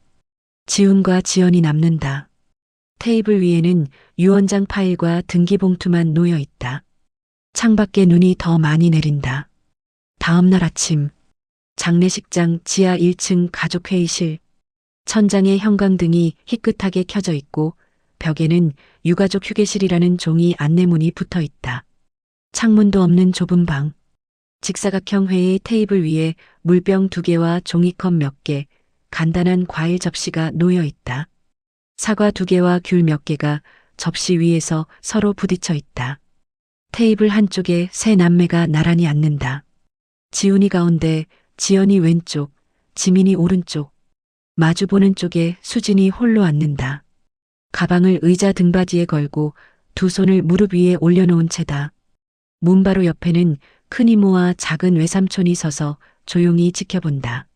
지훈과 지연이 남는다. 테이블 위에는 유언장 파일과 등기봉투만 놓여 있다. 창밖에 눈이 더 많이 내린다. 다음 날 아침, 장례식장 지하 1층 가족회의실. 천장에 형광등이 희끗하게 켜져 있고 벽에는 유가족 휴게실이라는 종이 안내문이 붙어 있다. 창문도 없는 좁은 방. 직사각형 회의 테이블 위에 물병 2개와 종이컵 몇 개, 간단한 과일 접시가 놓여 있다. 사과 2개와 귤 몇 개가 접시 위에서 서로 부딪혀 있다. 테이블 한쪽에 세 남매가 나란히 앉는다. 지훈이 가운데, 지연이 왼쪽, 지민이 오른쪽. 마주보는 쪽에 수진이 홀로 앉는다. 가방을 의자 등받이에 걸고 두 손을 무릎 위에 올려놓은 채다. 문 바로 옆에는 큰 이모와 작은 외삼촌이 서서 조용히 지켜본다.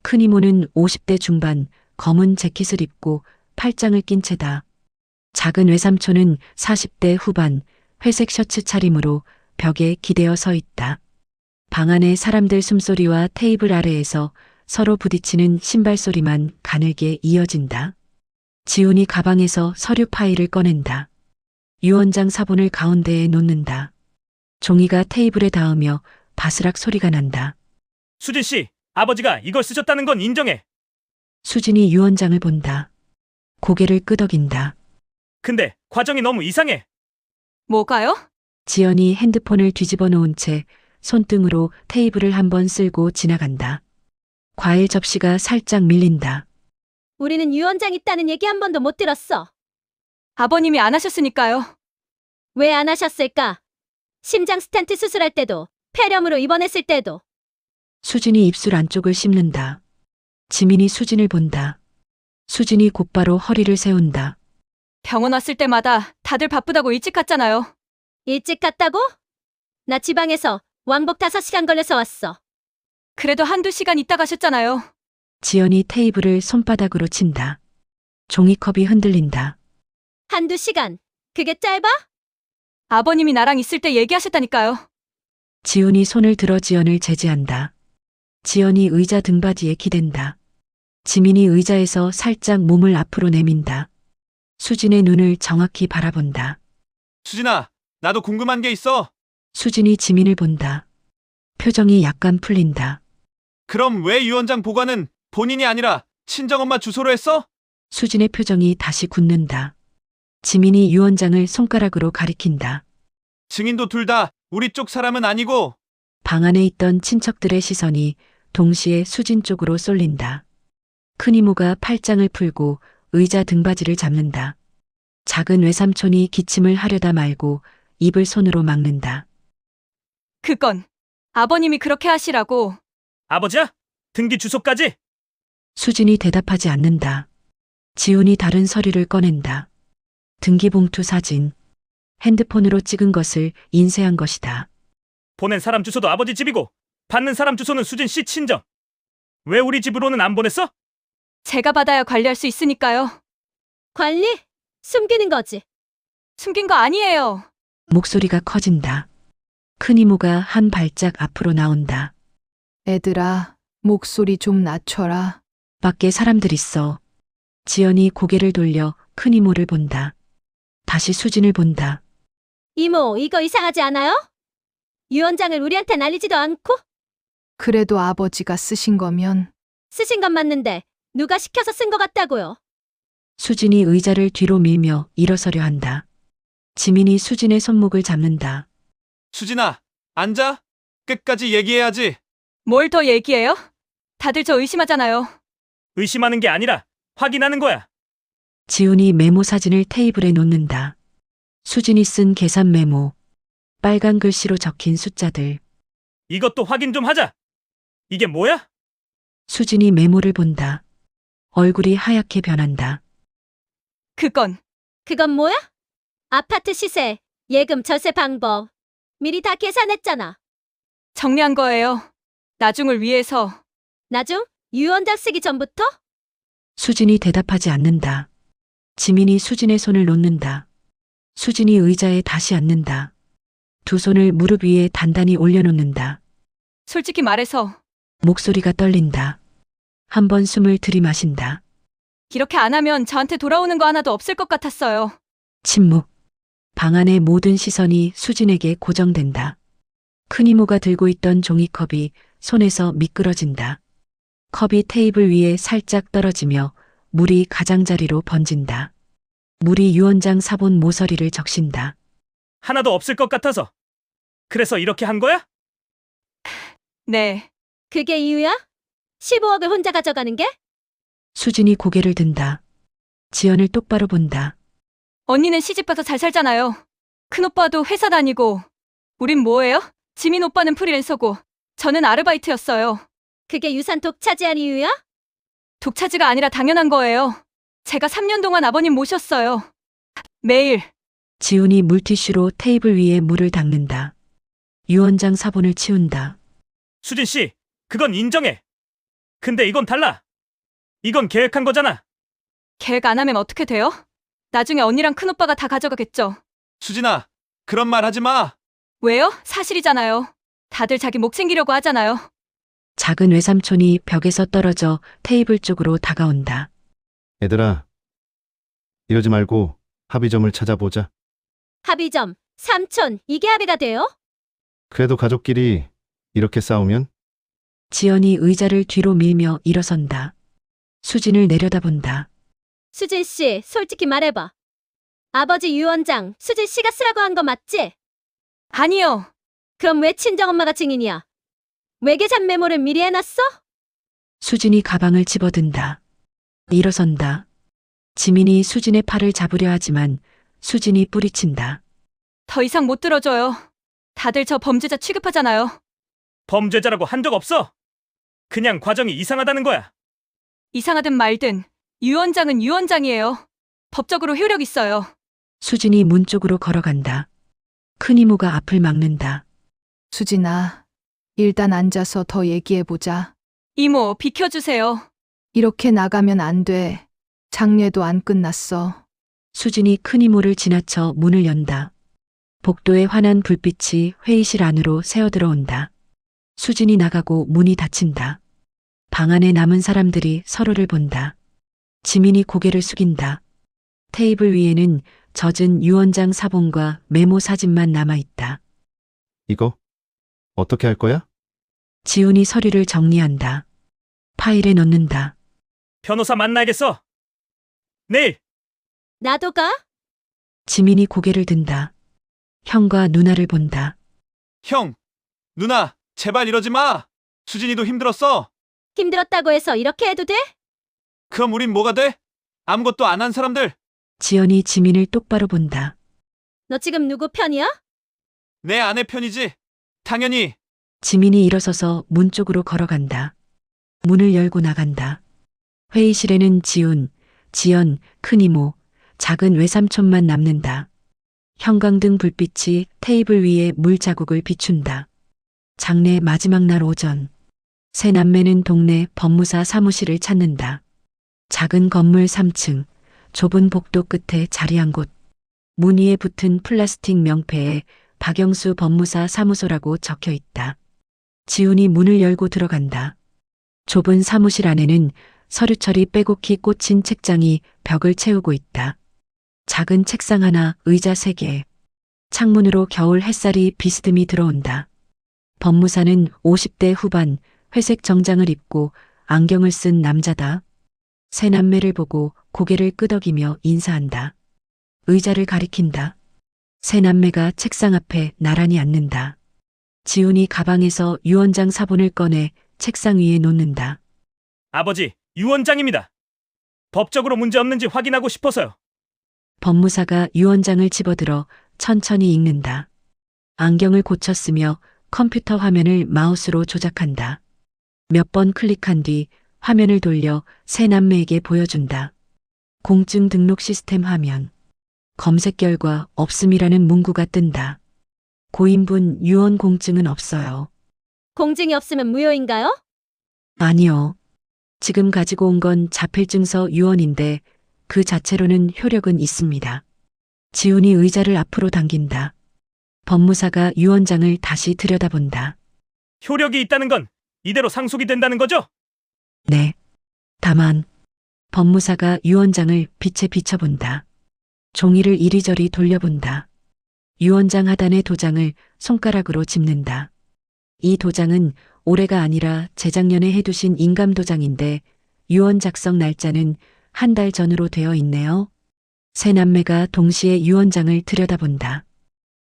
큰 이모는 50대 중반, 검은 재킷을 입고 팔짱을 낀 채다. 작은 외삼촌은 40대 후반, 회색 셔츠 차림으로 벽에 기대어 서 있다. 방 안의 사람들 숨소리와 테이블 아래에서 서로 부딪히는 신발 소리만 가늘게 이어진다. 지훈이 가방에서 서류 파일을 꺼낸다. 유언장 사본을 가운데에 놓는다. 종이가 테이블에 닿으며 바스락 소리가 난다. 수진 씨, 아버지가 이걸 쓰셨다는 건 인정해. 수진이 유언장을 본다. 고개를 끄덕인다. 근데 과정이 너무 이상해. 뭐가요? 지연이 핸드폰을 뒤집어 놓은 채 손등으로 테이블을 한번 쓸고 지나간다. 과일 접시가 살짝 밀린다. 우리는 유언장 있다는 얘기 한 번도 못 들었어. 아버님이 안 하셨으니까요. 왜 안 하셨을까? 심장 스탠트 수술할 때도, 폐렴으로 입원했을 때도. 수진이 입술 안쪽을 씹는다. 지민이 수진을 본다. 수진이 곧바로 허리를 세운다. 병원 왔을 때마다 다들 바쁘다고 일찍 갔잖아요. 일찍 갔다고? 나 지방에서 왕복 5시간 걸려서 왔어. 그래도 한두 시간 있다 가셨잖아요. 지연이 테이블을 손바닥으로 친다. 종이컵이 흔들린다. 한두 시간. 그게 짧아? 아버님이 나랑 있을 때 얘기하셨다니까요. 지훈이 손을 들어 지연을 제지한다. 지연이 의자 등받이에 기댄다. 지민이 의자에서 살짝 몸을 앞으로 내민다. 수진의 눈을 정확히 바라본다. 수진아, 나도 궁금한 게 있어. 수진이 지민을 본다. 표정이 약간 풀린다. 그럼 왜 유원장 보관은 본인이 아니라 친정엄마 주소로 했어? 수진의 표정이 다시 굳는다. 지민이 유원장을 손가락으로 가리킨다. 증인도 둘 다 우리 쪽 사람은 아니고. 방 안에 있던 친척들의 시선이 동시에 수진 쪽으로 쏠린다. 큰 이모가 팔짱을 풀고 의자 등받이를 잡는다. 작은 외삼촌이 기침을 하려다 말고 입을 손으로 막는다. 그건 아버님이 그렇게 하시라고. 아버지야? 등기 주소까지? 수진이 대답하지 않는다. 지훈이 다른 서류를 꺼낸다. 등기봉투 사진. 핸드폰으로 찍은 것을 인쇄한 것이다. 보낸 사람 주소도 아버지 집이고 받는 사람 주소는 수진 씨 친정. 왜 우리 집으로는 안 보냈어? 제가 받아야 관리할 수 있으니까요. 관리? 숨기는 거지. 숨긴 거 아니에요. 목소리가 커진다. 큰 이모가 한 발짝 앞으로 나온다. 애들아, 목소리 좀 낮춰라. 밖에 사람들 있어. 지연이 고개를 돌려 큰 이모를 본다. 다시 수진을 본다. 이모, 이거 이상하지 않아요? 유원장을 우리한테 날리지도 않고? 그래도 아버지가 쓰신 거면 쓰신 건 맞는데 누가 시켜서 쓴 것 같다고요. 수진이 의자를 뒤로 밀며 일어서려 한다. 지민이 수진의 손목을 잡는다. 수진아, 앉아. 끝까지 얘기해야지. 뭘 더 얘기해요? 다들 저 의심하잖아요. 의심하는 게 아니라 확인하는 거야. 지훈이 메모 사진을 테이블에 놓는다. 수진이 쓴 계산 메모. 빨간 글씨로 적힌 숫자들. 이것도 확인 좀 하자. 이게 뭐야? 수진이 메모를 본다. 얼굴이 하얗게 변한다. 그건 뭐야? 아파트 시세, 예금 절세 방법. 미리 다 계산했잖아. 정리한 거예요. 나중을 위해서. 나중? 유원장 쓰기 전부터? 수진이 대답하지 않는다. 지민이 수진의 손을 놓는다. 수진이 의자에 다시 앉는다. 두 손을 무릎 위에 단단히 올려놓는다. 솔직히 말해서 목소리가 떨린다. 한 번 숨을 들이마신다. 이렇게 안 하면 저한테 돌아오는 거 하나도 없을 것 같았어요. 침묵. 방 안의 모든 시선이 수진에게 고정된다. 큰 이모가 들고 있던 종이컵이 손에서 미끄러진다. 컵이 테이블 위에 살짝 떨어지며 물이 가장자리로 번진다. 물이 유원장 사본 모서리를 적신다. 하나도 없을 것 같아서. 그래서 이렇게 한 거야? 네. 그게 이유야? 15억을 혼자 가져가는 게? 수진이 고개를 든다. 지연을 똑바로 본다. 언니는 시집가서 잘 살잖아요. 큰오빠도 회사 다니고. 우린 뭐예요? 지민 오빠는 프리랜서고 저는 아르바이트였어요. 그게 유산 독차지한 이유야? 독차지가 아니라 당연한 거예요. 제가 3년 동안 아버님 모셨어요. 매일. 지훈이 물티슈로 테이블 위에 물을 닦는다. 유원장 사본을 치운다. 수진 씨, 그건 인정해. 근데 이건 달라. 이건 계획한 거잖아. 계획 안 하면 어떻게 돼요? 나중에 언니랑 큰오빠가 다 가져가겠죠. 수진아, 그런 말 하지 마. 왜요? 사실이잖아요. 다들 자기 목 챙기려고 하잖아요. 작은 외삼촌이 벽에서 떨어져 테이블 쪽으로 다가온다. 얘들아, 이러지 말고 합의점을 찾아보자. 합의점, 삼촌, 이게 합의가 돼요? 그래도 가족끼리 이렇게 싸우면? 지연이 의자를 뒤로 밀며 일어선다. 수진을 내려다본다. 수진 씨, 솔직히 말해봐. 아버지 유원장, 수진 씨가 쓰라고 한 거 맞지? 아니요. 그럼 왜 친정엄마가 증인이야? 왜 계산 메모를 미리 해놨어? 수진이 가방을 집어든다. 일어선다. 지민이 수진의 팔을 잡으려 하지만 수진이 뿌리친다. 더 이상 못 들어줘요. 다들 저 범죄자 취급하잖아요. 범죄자라고 한 적 없어. 그냥 과정이 이상하다는 거야. 이상하든 말든 유원장은 유원장이에요. 법적으로 효력 있어요. 수진이 문 쪽으로 걸어간다. 큰 이모가 앞을 막는다. 수진아, 일단 앉아서 더 얘기해보자. 이모, 비켜주세요. 이렇게 나가면 안 돼. 장례도 안 끝났어. 수진이 큰 이모를 지나쳐 문을 연다. 복도에 환한 불빛이 회의실 안으로 새어들어온다. 수진이 나가고 문이 닫힌다. 방 안에 남은 사람들이 서로를 본다. 지민이 고개를 숙인다. 테이블 위에는 젖은 유원장 사본과 메모 사진만 남아있다. 이거 어떻게 할 거야? 지훈이 서류를 정리한다. 파일에 넣는다. 변호사 만나야겠어. 내일. 나도 가? 지민이 고개를 든다. 형과 누나를 본다. 형, 누나, 제발 이러지 마. 수진이도 힘들었어. 힘들었다고 해서 이렇게 해도 돼? 그럼 우린 뭐가 돼? 아무것도 안 한 사람들. 지연이 지민을 똑바로 본다. 너 지금 누구 편이야? 내 아내 편이지. 당연히. 지민이 일어서서 문 쪽으로 걸어간다. 문을 열고 나간다. 회의실에는 지훈, 지연, 큰이모, 작은 외삼촌만 남는다. 형광등 불빛이 테이블 위에 물자국을 비춘다. 장례 마지막 날 오전. 세 남매는 동네 법무사 사무실을 찾는다. 작은 건물 3층, 좁은 복도 끝에 자리한 곳. 문 위에 붙은 플라스틱 명패에 박영수 법무사 사무소라고 적혀 있다. 지훈이 문을 열고 들어간다. 좁은 사무실 안에는 서류철이 빼곡히 꽂힌 책장이 벽을 채우고 있다. 작은 책상 하나, 의자 3개. 창문으로 겨울 햇살이 비스듬히 들어온다. 법무사는 50대 후반, 회색 정장을 입고 안경을 쓴 남자다. 세 남매를 보고 고개를 끄덕이며 인사한다. 의자를 가리킨다. 세 남매가 책상 앞에 나란히 앉는다. 지훈이 가방에서 유원장 사본을 꺼내 책상 위에 놓는다. 아버지, 유원장입니다. 법적으로 문제 없는지 확인하고 싶어서요. 법무사가 유원장을 집어들어 천천히 읽는다. 안경을 고쳤으며 컴퓨터 화면을 마우스로 조작한다. 몇 번 클릭한 뒤 화면을 돌려 세 남매에게 보여준다. 공증 등록 시스템 화면. 검색 결과 없음이라는 문구가 뜬다. 고인분 유언 공증은 없어요. 공증이 없으면 무효인가요? 아니요. 지금 가지고 온 건 자필증서 유언인데 그 자체로는 효력은 있습니다. 지훈이 의자를 앞으로 당긴다. 법무사가 유언장을 다시 들여다본다. 효력이 있다는 건 이대로 상속이 된다는 거죠? 네. 다만 법무사가 유언장을 빛에 비춰본다. 종이를 이리저리 돌려본다. 유언장 하단의 도장을 손가락으로 짚는다. 이 도장은 올해가 아니라 재작년에 해두신 인감 도장인데 유언 작성 날짜는 한 달 전으로 되어 있네요. 세 남매가 동시에 유언장을 들여다본다.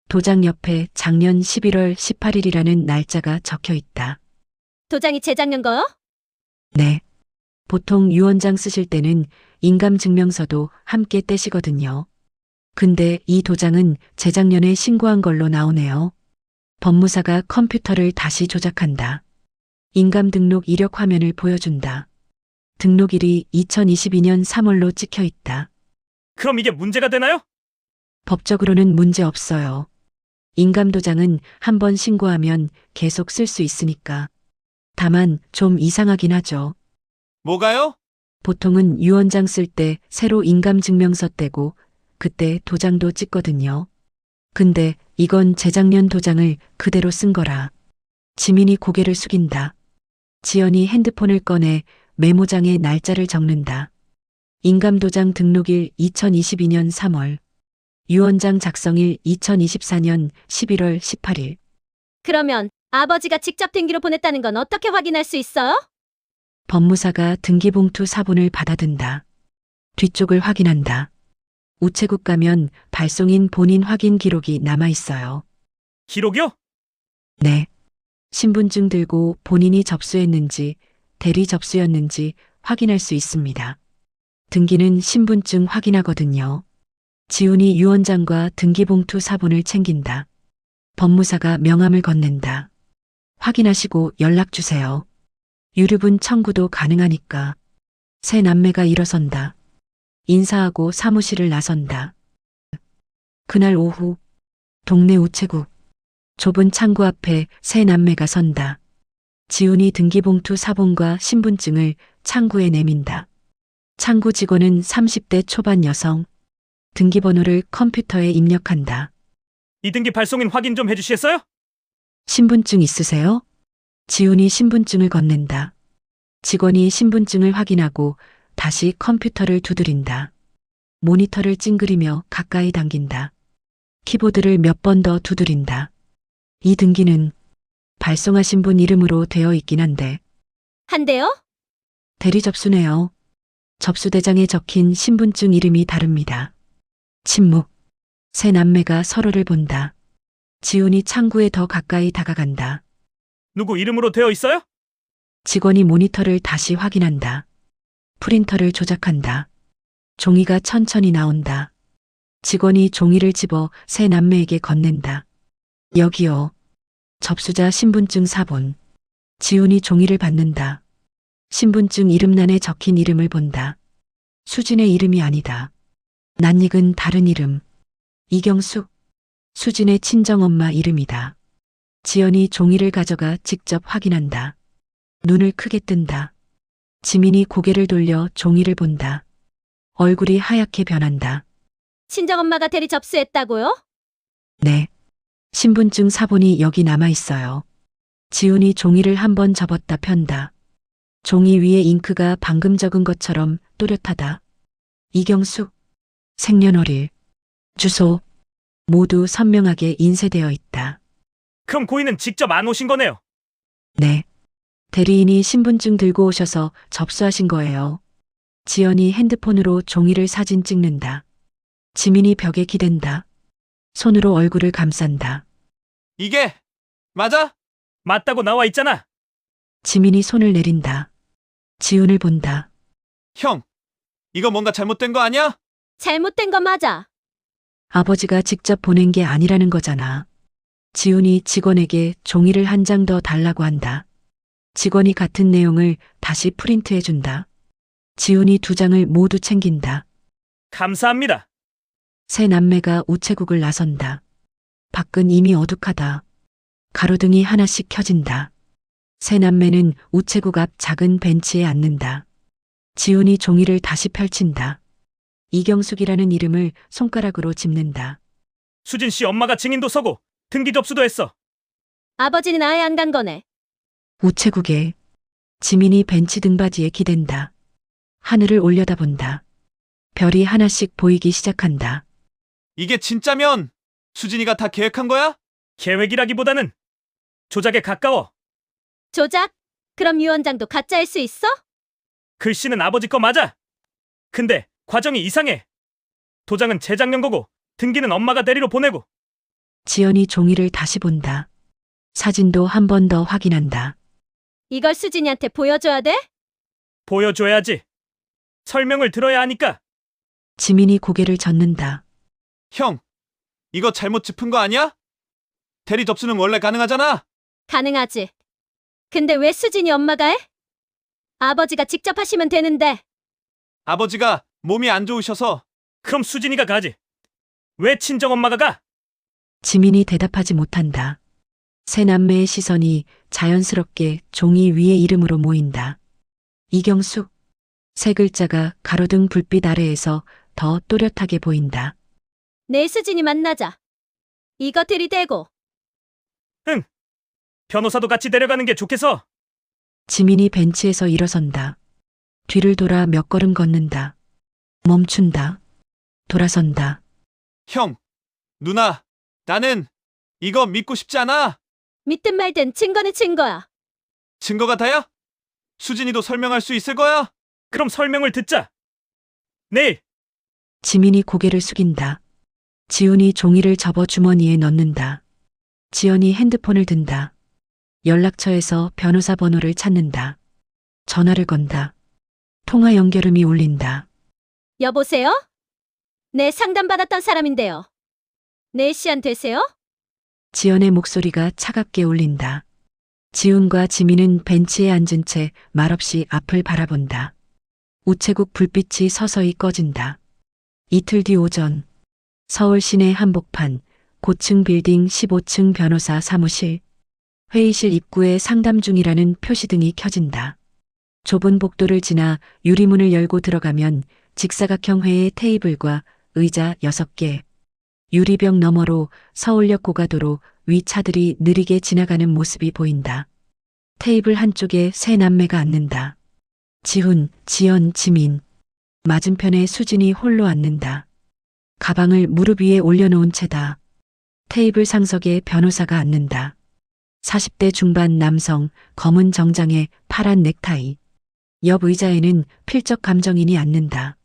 도장 옆에 작년 11월 18일이라는 날짜가 적혀 있다. 도장이 재작년 거요? 네. 보통 유언장 쓰실 때는 인감증명서도 함께 떼시거든요. 근데 이 도장은 재작년에 신고한 걸로 나오네요. 법무사가 컴퓨터를 다시 조작한다. 인감 등록 이력 화면을 보여준다. 등록일이 2022년 3월로 찍혀 있다. 그럼 이게 문제가 되나요? 법적으로는 문제 없어요. 인감도장은 한 번 신고하면 계속 쓸 수 있으니까. 다만 좀 이상하긴 하죠. 뭐가요? 보통은 유언장 쓸 때 새로 인감증명서 떼고 그때 도장도 찍거든요. 근데 이건 재작년 도장을 그대로 쓴 거라. 지민이 고개를 숙인다. 지연이 핸드폰을 꺼내 메모장에 날짜를 적는다. 인감도장 등록일 2022년 3월. 유언장 작성일 2024년 11월 18일. 그러면 아버지가 직접 등기로 보냈다는 건 어떻게 확인할 수 있어요? 법무사가 등기봉투 사본을 받아든다. 뒤쪽을 확인한다. 우체국 가면 발송인 본인 확인 기록이 남아 있어요. 기록이요? 네. 신분증 들고 본인이 접수했는지 대리 접수였는지 확인할 수 있습니다. 등기는 신분증 확인하거든요. 지훈이 유언장과 등기봉투 사본을 챙긴다. 법무사가 명함을 건넨다. 확인하시고 연락 주세요. 유류분 청구도 가능하니까. 세 남매가 일어선다. 인사하고 사무실을 나선다. 그날 오후 동네 우체국 좁은 창구 앞에 세 남매가 선다. 지훈이 등기봉투 사본과 신분증을 창구에 내민다. 창구 직원은 30대 초반 여성. 등기번호를 컴퓨터에 입력한다. 이등기 발송인 확인 좀 해주시겠어요? 신분증 있으세요? 지훈이 신분증을 건넨다. 직원이 신분증을 확인하고 다시 컴퓨터를 두드린다. 모니터를 찡그리며 가까이 당긴다. 키보드를 몇 번 더 두드린다. 이 등기는 발송하신 분 이름으로 되어 있긴 한데 한대요? 대리 접수네요. 접수대장에 적힌 신분증 이름이 다릅니다. 침묵. 세 남매가 서로를 본다. 지훈이 창구에 더 가까이 다가간다. 누구 이름으로 되어 있어요? 직원이 모니터를 다시 확인한다. 프린터를 조작한다. 종이가 천천히 나온다. 직원이 종이를 집어 세 남매에게 건넨다. 여기요. 접수자 신분증 사본. 지훈이 종이를 받는다. 신분증 이름란에 적힌 이름을 본다. 수진의 이름이 아니다. 낯익은 다른 이름. 이경숙. 수진의 친정엄마 이름이다. 지연이 종이를 가져가 직접 확인한다. 눈을 크게 뜬다. 지민이 고개를 돌려 종이를 본다. 얼굴이 하얗게 변한다. 친정엄마가 대리 접수했다고요? 네. 신분증 사본이 여기 남아 있어요. 지훈이 종이를 한번 접었다 편다. 종이 위에 잉크가 방금 적은 것처럼 또렷하다. 이경숙. 생년월일. 주소. 모두 선명하게 인쇄되어 있다. 그럼 고인은 직접 안 오신 거네요. 네. 대리인이 신분증 들고 오셔서 접수하신 거예요. 지연이 핸드폰으로 종이를 사진 찍는다. 지민이 벽에 기댄다. 손으로 얼굴을 감싼다. 이게 맞아? 맞다고 나와 있잖아. 지민이 손을 내린다. 지훈을 본다. 형, 이거 뭔가 잘못된 거 아니야? 잘못된 거 맞아. 아버지가 직접 보낸 게 아니라는 거잖아. 지훈이 직원에게 종이를 한 장 더 달라고 한다. 직원이 같은 내용을 다시 프린트해준다. 지훈이 2장을 모두 챙긴다. 감사합니다. 세 남매가 우체국을 나선다. 밖은 이미 어둑하다. 가로등이 하나씩 켜진다. 세 남매는 우체국 앞 작은 벤치에 앉는다. 지훈이 종이를 다시 펼친다. 이경숙이라는 이름을 손가락으로 짚는다. 수진 씨 엄마가 증인도 서고 등기 접수도 했어. 아버지는 아예 안 간 거네. 우체국에 지민이 벤치 등받이에 기댄다. 하늘을 올려다본다. 별이 하나씩 보이기 시작한다. 이게 진짜면 수진이가 다 계획한 거야? 계획이라기보다는 조작에 가까워. 조작? 그럼 유언장도 가짜일 수 있어? 글씨는 아버지 거 맞아. 근데 과정이 이상해. 도장은 재작년 거고 등기는 엄마가 대리로 보내고. 지연이 종이를 다시 본다. 사진도 한 번 더 확인한다. 이걸 수진이한테 보여줘야 돼? 보여줘야지. 설명을 들어야 하니까. 지민이 고개를 젓는다. 형, 이거 잘못 짚은 거 아니야? 대리 접수는 원래 가능하잖아. 가능하지. 근데 왜 수진이 엄마가 해? 아버지가 직접 하시면 되는데. 아버지가 몸이 안 좋으셔서. 그럼 수진이가 가지. 왜 친정엄마가 가? 지민이 대답하지 못한다. 세 남매의 시선이 자연스럽게 종이 위에 이름으로 모인다. 이경숙. 세 글자가 가로등 불빛 아래에서 더 또렷하게 보인다. 내일 수진이 만나자. 이거 들이대고. 응. 변호사도 같이 데려가는 게 좋겠어. 지민이 벤치에서 일어선다. 뒤를 돌아 몇 걸음 걷는다. 멈춘다. 돌아선다. 형, 누나, 나는 이거 믿고 싶지 않아. 믿든 말든 증거는 증거야. 증거가 다야? 수진이도 설명할 수 있을 거야? 그럼 설명을 듣자. 내일. 지민이 고개를 숙인다. 지훈이 종이를 접어 주머니에 넣는다. 지연이 핸드폰을 든다. 연락처에서 변호사 번호를 찾는다. 전화를 건다. 통화 연결음이 울린다. 여보세요? 네, 상담받았던 사람인데요. 내일 시간 되세요? 지연의 목소리가 차갑게 울린다. 지훈과 지민은 벤치에 앉은 채 말없이 앞을 바라본다. 우체국 불빛이 서서히 꺼진다. 이틀 뒤 오전, 서울 시내 한복판, 고층 빌딩 15층 변호사 사무실, 회의실 입구에 상담 중이라는 표시등이 켜진다. 좁은 복도를 지나 유리문을 열고 들어가면 직사각형 회의 테이블과 의자 6개, 유리벽 너머로 서울역 고가도로 위 차들이 느리게 지나가는 모습이 보인다. 테이블 한쪽에 세 남매가 앉는다. 지훈, 지연, 지민. 맞은편에 수진이 홀로 앉는다. 가방을 무릎 위에 올려놓은 채다. 테이블 상석에 변호사가 앉는다. 40대 중반 남성, 검은 정장에 파란 넥타이. 옆 의자에는 필적 감정인이 앉는다.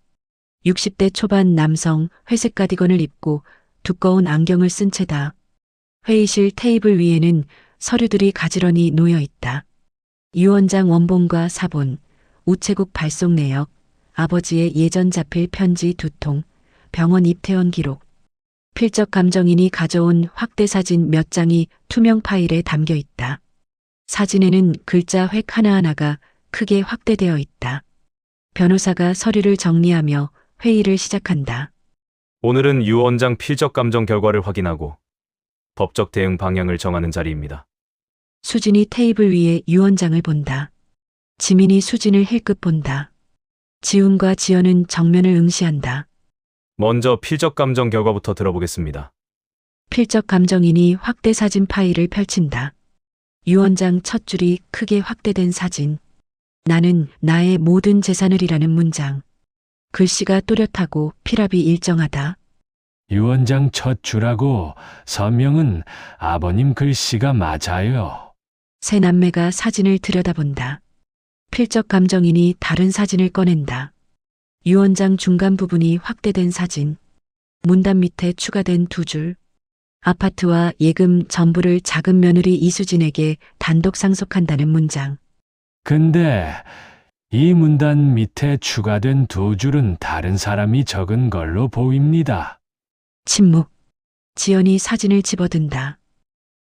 60대 초반 남성, 회색 가디건을 입고 두꺼운 안경을 쓴 채다. 회의실 테이블 위에는 서류들이 가지런히 놓여 있다. 유원장 원본과 사본, 우체국 발송 내역, 아버지의 예전 자필 편지 2통, 병원 입퇴원 기록, 필적 감정인이 가져온 확대 사진 몇 장이 투명 파일에 담겨 있다. 사진에는 글자 획 하나하나가 크게 확대되어 있다. 변호사가 서류를 정리하며 회의를 시작한다. 오늘은 유 원장 필적 감정 결과를 확인하고 법적 대응 방향을 정하는 자리입니다. 수진이 테이블 위에 유원장을 본다. 지민이 수진을 힐끗 본다. 지훈과 지연은 정면을 응시한다. 먼저 필적 감정 결과부터 들어보겠습니다. 필적 감정인이 확대 사진 파일을 펼친다. 유원장 첫 줄이 크게 확대된 사진. 나는 나의 모든 재산을이라는 문장. 글씨가 또렷하고 필압이 일정하다. 유원장 첫 줄하고 서명은 아버님 글씨가 맞아요. 세 남매가 사진을 들여다본다. 필적 감정인이 다른 사진을 꺼낸다. 유원장 중간 부분이 확대된 사진. 문단 밑에 추가된 2줄. 아파트와 예금 전부를 작은 며느리 이수진에게 단독 상속한다는 문장. 근데 이 문단 밑에 추가된 2줄은 다른 사람이 적은 걸로 보입니다. 침묵. 지연이 사진을 집어든다.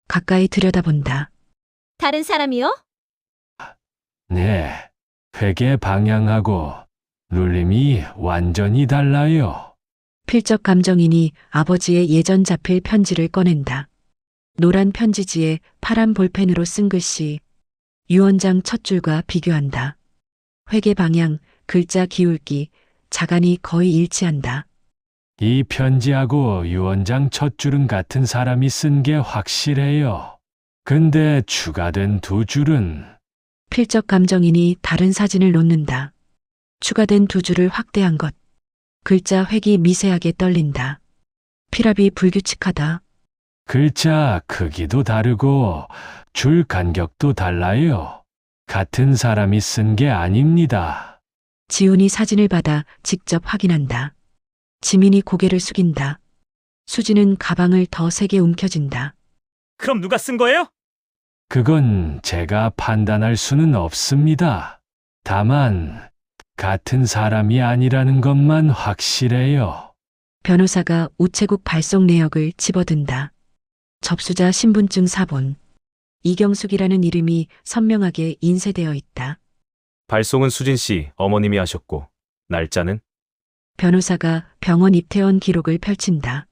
가까이 들여다본다. 다른 사람이요? 네, 회계 방향하고 눌림이 완전히 달라요. 필적 감정인이 아버지의 예전 자필 편지를 꺼낸다. 노란 편지지에 파란 볼펜으로 쓴 글씨. 유원장 첫 줄과 비교한다. 회계 방향, 글자 기울기, 자간이 거의 일치한다. 이 편지하고 유원장 첫 줄은 같은 사람이 쓴 게 확실해요. 근데 추가된 2줄은 필적 감정인이 다른 사진을 놓는다. 추가된 2줄을 확대한 것. 글자 획이 미세하게 떨린다. 필압이 불규칙하다. 글자 크기도 다르고 줄 간격도 달라요. 같은 사람이 쓴 게 아닙니다. 지훈이 사진을 받아 직접 확인한다. 지민이 고개를 숙인다. 수지는 가방을 더 세게 움켜쥔다. 그럼 누가 쓴 거예요? 그건 제가 판단할 수는 없습니다. 다만 같은 사람이 아니라는 것만 확실해요. 변호사가 우체국 발송 내역을 집어든다. 접수자 신분증 사본. 이경숙이라는 이름이 선명하게 인쇄되어 있다. 발송은 수진 씨 어머님이 하셨고 날짜는 변호사가 병원 입퇴원 기록을 펼친다.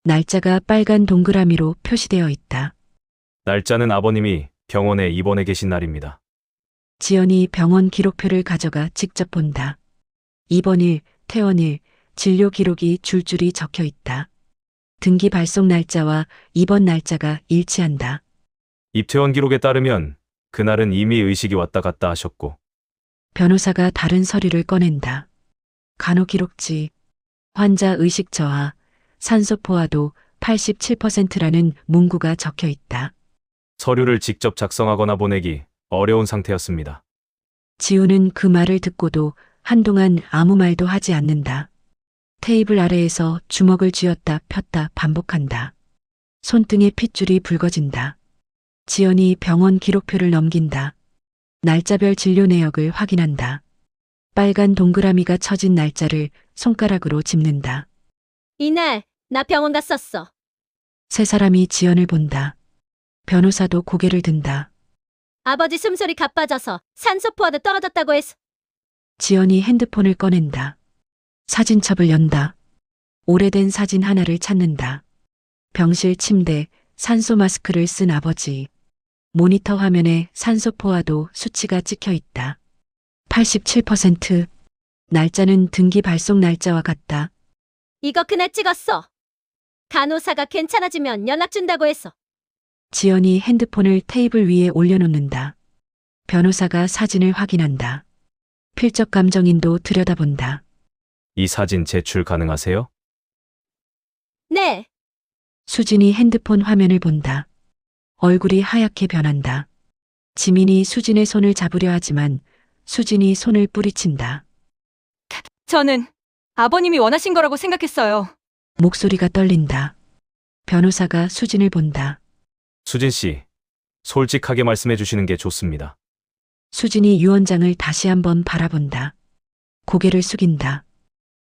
날짜가 빨간 동그라미로 표시되어 있다. 날짜는 아버님이 병원에 입원해 계신 날입니다. 지연이 병원 기록표를 가져가 직접 본다. 입원일, 퇴원일, 진료 기록이 줄줄이 적혀 있다. 등기 발송 날짜와 입원 날짜가 일치한다. 입퇴원 기록에 따르면 그날은 이미 의식이 왔다 갔다 하셨고 변호사가 다른 서류를 꺼낸다. 간호기록지, 환자 의식 저하, 산소 포화도 87%라는 문구가 적혀 있다. 서류를 직접 작성하거나 보내기 어려운 상태였습니다. 지우는 그 말을 듣고도 한동안 아무 말도 하지 않는다. 테이블 아래에서 주먹을 쥐었다 폈다 반복한다. 손등에 핏줄이 붉어진다. 지연이 병원 기록표를 넘긴다. 날짜별 진료 내역을 확인한다. 빨간 동그라미가 쳐진 날짜를 손가락으로 짚는다. 이날 나 병원 갔었어. 세 사람이 지연을 본다. 변호사도 고개를 든다. 아버지 숨소리 가빠져서 산소포화도 떨어졌다고 해서. 지연이 핸드폰을 꺼낸다. 사진첩을 연다. 오래된 사진 하나를 찾는다. 병실 침대, 산소 마스크를 쓴 아버지. 모니터 화면에 산소 포화도 수치가 찍혀 있다. 87%. 날짜는 등기 발송 날짜와 같다. 이거 그날 찍었어. 간호사가 괜찮아지면 연락 준다고 해서. 지연이 핸드폰을 테이블 위에 올려놓는다. 변호사가 사진을 확인한다. 필적 감정인도 들여다본다. 이 사진 제출 가능하세요? 네. 수진이 핸드폰 화면을 본다. 얼굴이 하얗게 변한다. 지민이 수진의 손을 잡으려 하지만 수진이 손을 뿌리친다. 저는 아버님이 원하신 거라고 생각했어요. 목소리가 떨린다. 변호사가 수진을 본다. 수진 씨, 솔직하게 말씀해 주시는 게 좋습니다. 수진이 유원장을 다시 한번 바라본다. 고개를 숙인다.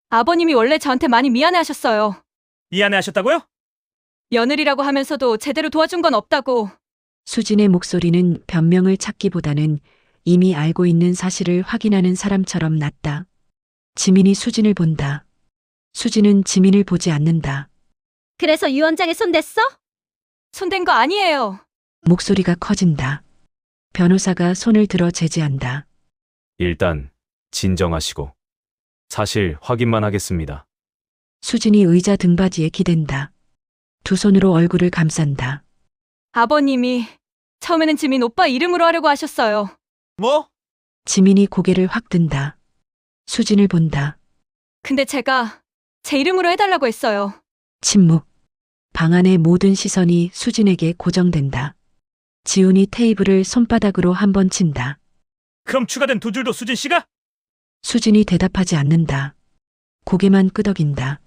아버님이 원래 저한테 많이 미안해 하셨어요. 미안해 하셨다고요? 며느리라고 하면서도 제대로 도와준 건 없다고. 수진의 목소리는 변명을 찾기보다는 이미 알고 있는 사실을 확인하는 사람처럼 낮다. 지민이 수진을 본다. 수진은 지민을 보지 않는다. 그래서 유원장에 손댔어? 손댄 거 아니에요. 목소리가 커진다. 변호사가 손을 들어 제지한다. 일단 진정하시고 사실 확인만 하겠습니다. 수진이 의자 등받이에 기댄다. 두 손으로 얼굴을 감싼다. 아버님이 처음에는 지민 오빠 이름으로 하려고 하셨어요. 뭐? 지민이 고개를 확 든다. 수진을 본다. 근데 제가 제 이름으로 해달라고 했어요. 침묵. 방 안의 모든 시선이 수진에게 고정된다. 지훈이 테이블을 손바닥으로 한 번 친다. 그럼 추가된 두 줄도 수진 씨가? 수진이 대답하지 않는다. 고개만 끄덕인다.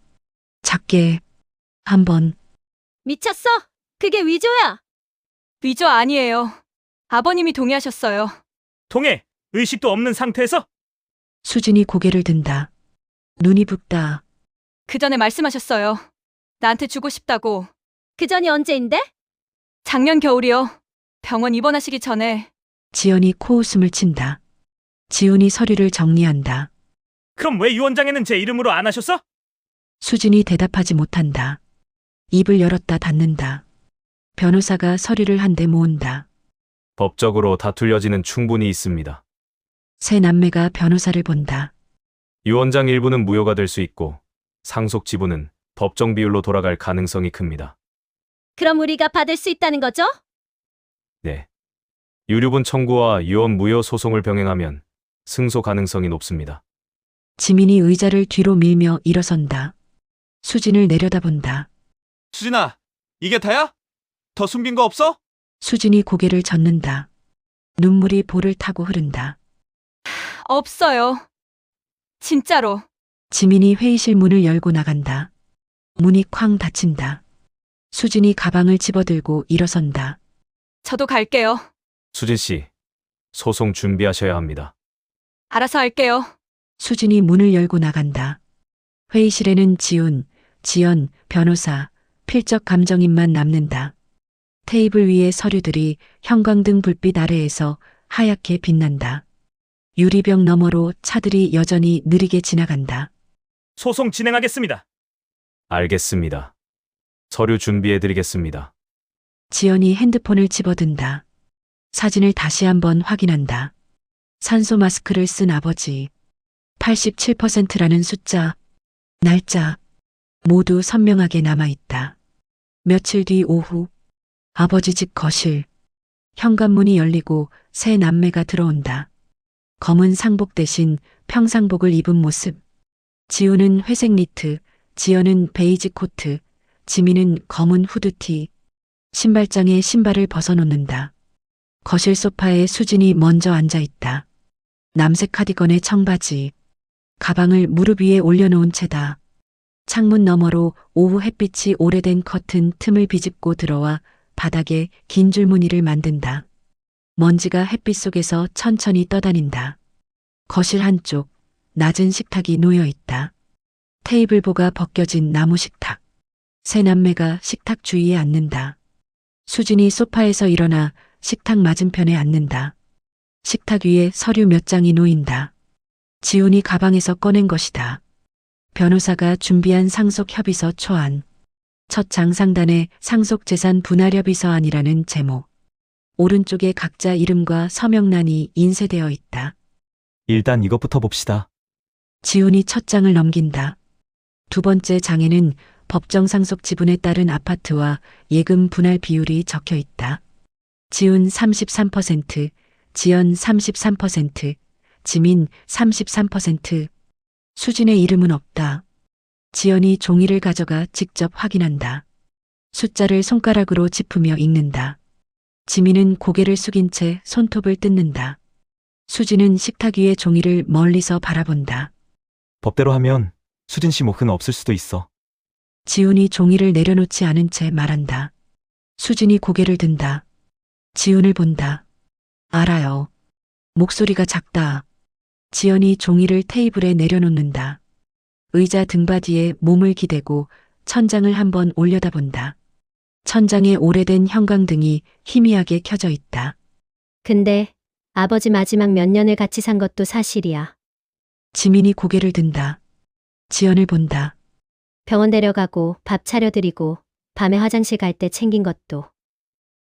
작게 한 번. 미쳤어? 그게 위조야. 위조 아니에요. 아버님이 동의하셨어요. 동해, 의식도 없는 상태에서? 수진이 고개를 든다. 눈이 붓다. 그 전에 말씀하셨어요. 나한테 주고 싶다고. 그 전이 언제인데? 작년 겨울이요. 병원 입원하시기 전에. 지연이 코웃음을 친다. 지훈이 서류를 정리한다. 그럼 왜 유원장에는 제 이름으로 안 하셨어? 수진이 대답하지 못한다. 입을 열었다 닫는다. 변호사가 서류를 한 대 모은다. 법적으로 다툴 여지는 충분히 있습니다. 새 남매가 변호사를 본다. 유원장 일부는 무효가 될 수 있고 상속 지분은 법정 비율로 돌아갈 가능성이 큽니다. 그럼 우리가 받을 수 있다는 거죠? 네. 유류분 청구와 유언 무효 소송을 병행하면 승소 가능성이 높습니다. 지민이 의자를 뒤로 밀며 일어선다. 수진을 내려다본다. 수진아, 이게 다야? 더 숨긴 거 없어? 수진이 고개를 젓는다. 눈물이 볼을 타고 흐른다. 없어요. 진짜로. 지민이 회의실 문을 열고 나간다. 문이 쾅 닫힌다. 수진이 가방을 집어들고 일어선다. 저도 갈게요. 수진 씨, 소송 준비하셔야 합니다. 알아서 할게요. 수진이 문을 열고 나간다. 회의실에는 지훈, 지연, 변호사, 필적 감정인만 남는다. 테이블 위의 서류들이 형광등 불빛 아래에서 하얗게 빛난다. 유리병 너머로 차들이 여전히 느리게 지나간다. 소송 진행하겠습니다. 알겠습니다. 서류 준비해드리겠습니다. 지연이 핸드폰을 집어든다. 사진을 다시 한번 확인한다. 산소 마스크를 쓴 아버지. 87%라는 숫자, 날짜, 모두 선명하게 남아있다. 며칠 뒤 오후, 아버지 집 거실. 현관문이 열리고 새 남매가 들어온다. 검은 상복 대신 평상복을 입은 모습. 지우는 회색 니트, 지연은 베이지 코트, 지민은 검은 후드티. 신발장에 신발을 벗어놓는다. 거실 소파에 수진이 먼저 앉아있다. 남색 카디건에 청바지. 가방을 무릎 위에 올려놓은 채다. 창문 너머로 오후 햇빛이 오래된 커튼 틈을 비집고 들어와 바닥에 긴 줄무늬를 만든다. 먼지가 햇빛 속에서 천천히 떠다닌다. 거실 한쪽, 낮은 식탁이 놓여 있다. 테이블보가 벗겨진 나무 식탁. 세 남매가 식탁 주위에 앉는다. 수진이 소파에서 일어나 식탁 맞은편에 앉는다. 식탁 위에 서류 몇 장이 놓인다. 지훈이 가방에서 꺼낸 것이다. 변호사가 준비한 상속협의서 초안. 첫 장상단에 상속재산 분할협의서안이라는 제목. 오른쪽에 각자 이름과 서명란이 인쇄되어 있다. 일단 이것부터 봅시다. 지훈이 첫 장을 넘긴다. 두 번째 장에는 법정 상속 지분에 따른 아파트와 예금 분할 비율이 적혀 있다. 지훈 33%, 지연 33%, 지민 33%. 수진의 이름은 없다. 지연이 종이를 가져가 직접 확인한다. 숫자를 손가락으로 짚으며 읽는다. 지민은 고개를 숙인 채 손톱을 뜯는다. 수진은 식탁 위의 종이를 멀리서 바라본다. 법대로 하면 수진 씨 목은 없을 수도 있어. 지훈이 종이를 내려놓지 않은 채 말한다. 수진이 고개를 든다. 지훈을 본다. 알아요. 목소리가 작다. 지연이 종이를 테이블에 내려놓는다. 의자 등받이에 몸을 기대고 천장을 한번 올려다본다. 천장에 오래된 형광등이 희미하게 켜져 있다. 근데 아버지 마지막 몇 년을 같이 산 것도 사실이야. 지민이 고개를 든다. 지연을 본다. 병원 데려가고 밥 차려드리고 밤에 화장실 갈 때 챙긴 것도.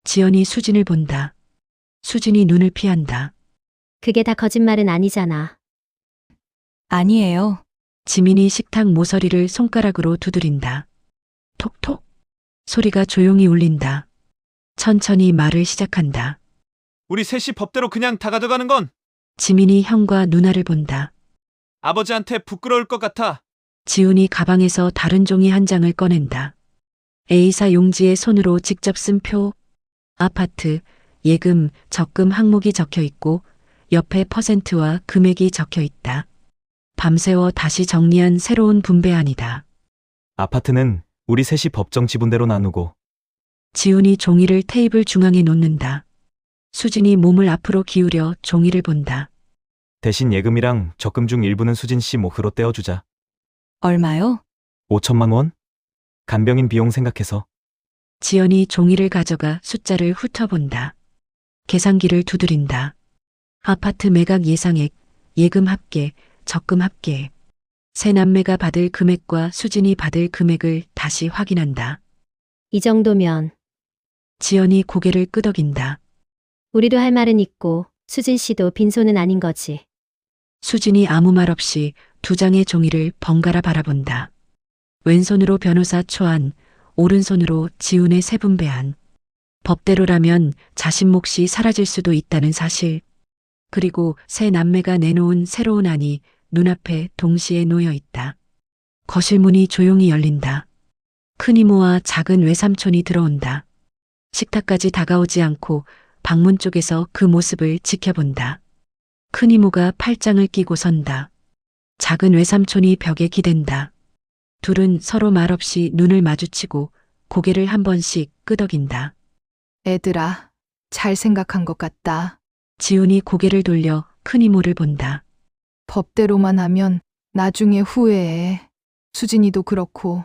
지연이 수진을 본다. 수진이 눈을 피한다. 그게 다 거짓말은 아니잖아. 아니에요. 지민이 식탁 모서리를 손가락으로 두드린다. 톡톡. 소리가 조용히 울린다. 천천히 말을 시작한다. 우리 셋이 법대로 그냥 다 가져가는 건 지민이 형과 누나를 본다. 아버지한테 부끄러울 것 같아. 지훈이 가방에서 다른 종이 한 장을 꺼낸다. A사 용지에 손으로 직접 쓴 표. 아파트, 예금, 적금 항목이 적혀 있고 옆에 퍼센트와 금액이 적혀 있다. 밤새워 다시 정리한 새로운 분배안이다. 아파트는 우리 셋이 법정 지분대로 나누고 지훈이 종이를 테이블 중앙에 놓는다. 수진이 몸을 앞으로 기울여 종이를 본다. 대신 예금이랑 적금 중 일부는 수진 씨 몫으로 떼어주자. 얼마요? 5천만 원? 간병인 비용 생각해서. 지연이 종이를 가져가 숫자를 훑어본다. 계산기를 두드린다. 아파트 매각 예상액, 예금 합계, 적금 합계. 세 남매가 받을 금액과 수진이 받을 금액을 다시 확인한다. 이 정도면 지연이 고개를 끄덕인다. 우리도 할 말은 있고 수진 씨도 빈손은 아닌 거지. 수진이 아무 말 없이 두 장의 종이를 번갈아 바라본다. 왼손으로 변호사 초안, 오른손으로 지훈의 세분배안. 법대로라면 자신 몫이 사라질 수도 있다는 사실. 그리고 세 남매가 내놓은 새로운 안이 눈앞에 동시에 놓여 있다. 거실 문이 조용히 열린다. 큰 이모와 작은 외삼촌이 들어온다. 식탁까지 다가오지 않고 방문 쪽에서 그 모습을 지켜본다. 큰 이모가 팔짱을 끼고 선다. 작은 외삼촌이 벽에 기댄다. 둘은 서로 말없이 눈을 마주치고 고개를 한 번씩 끄덕인다. 애들아, 잘 생각한 것 같다. 지훈이 고개를 돌려 큰 이모를 본다. 법대로만 하면 나중에 후회해. 수진이도 그렇고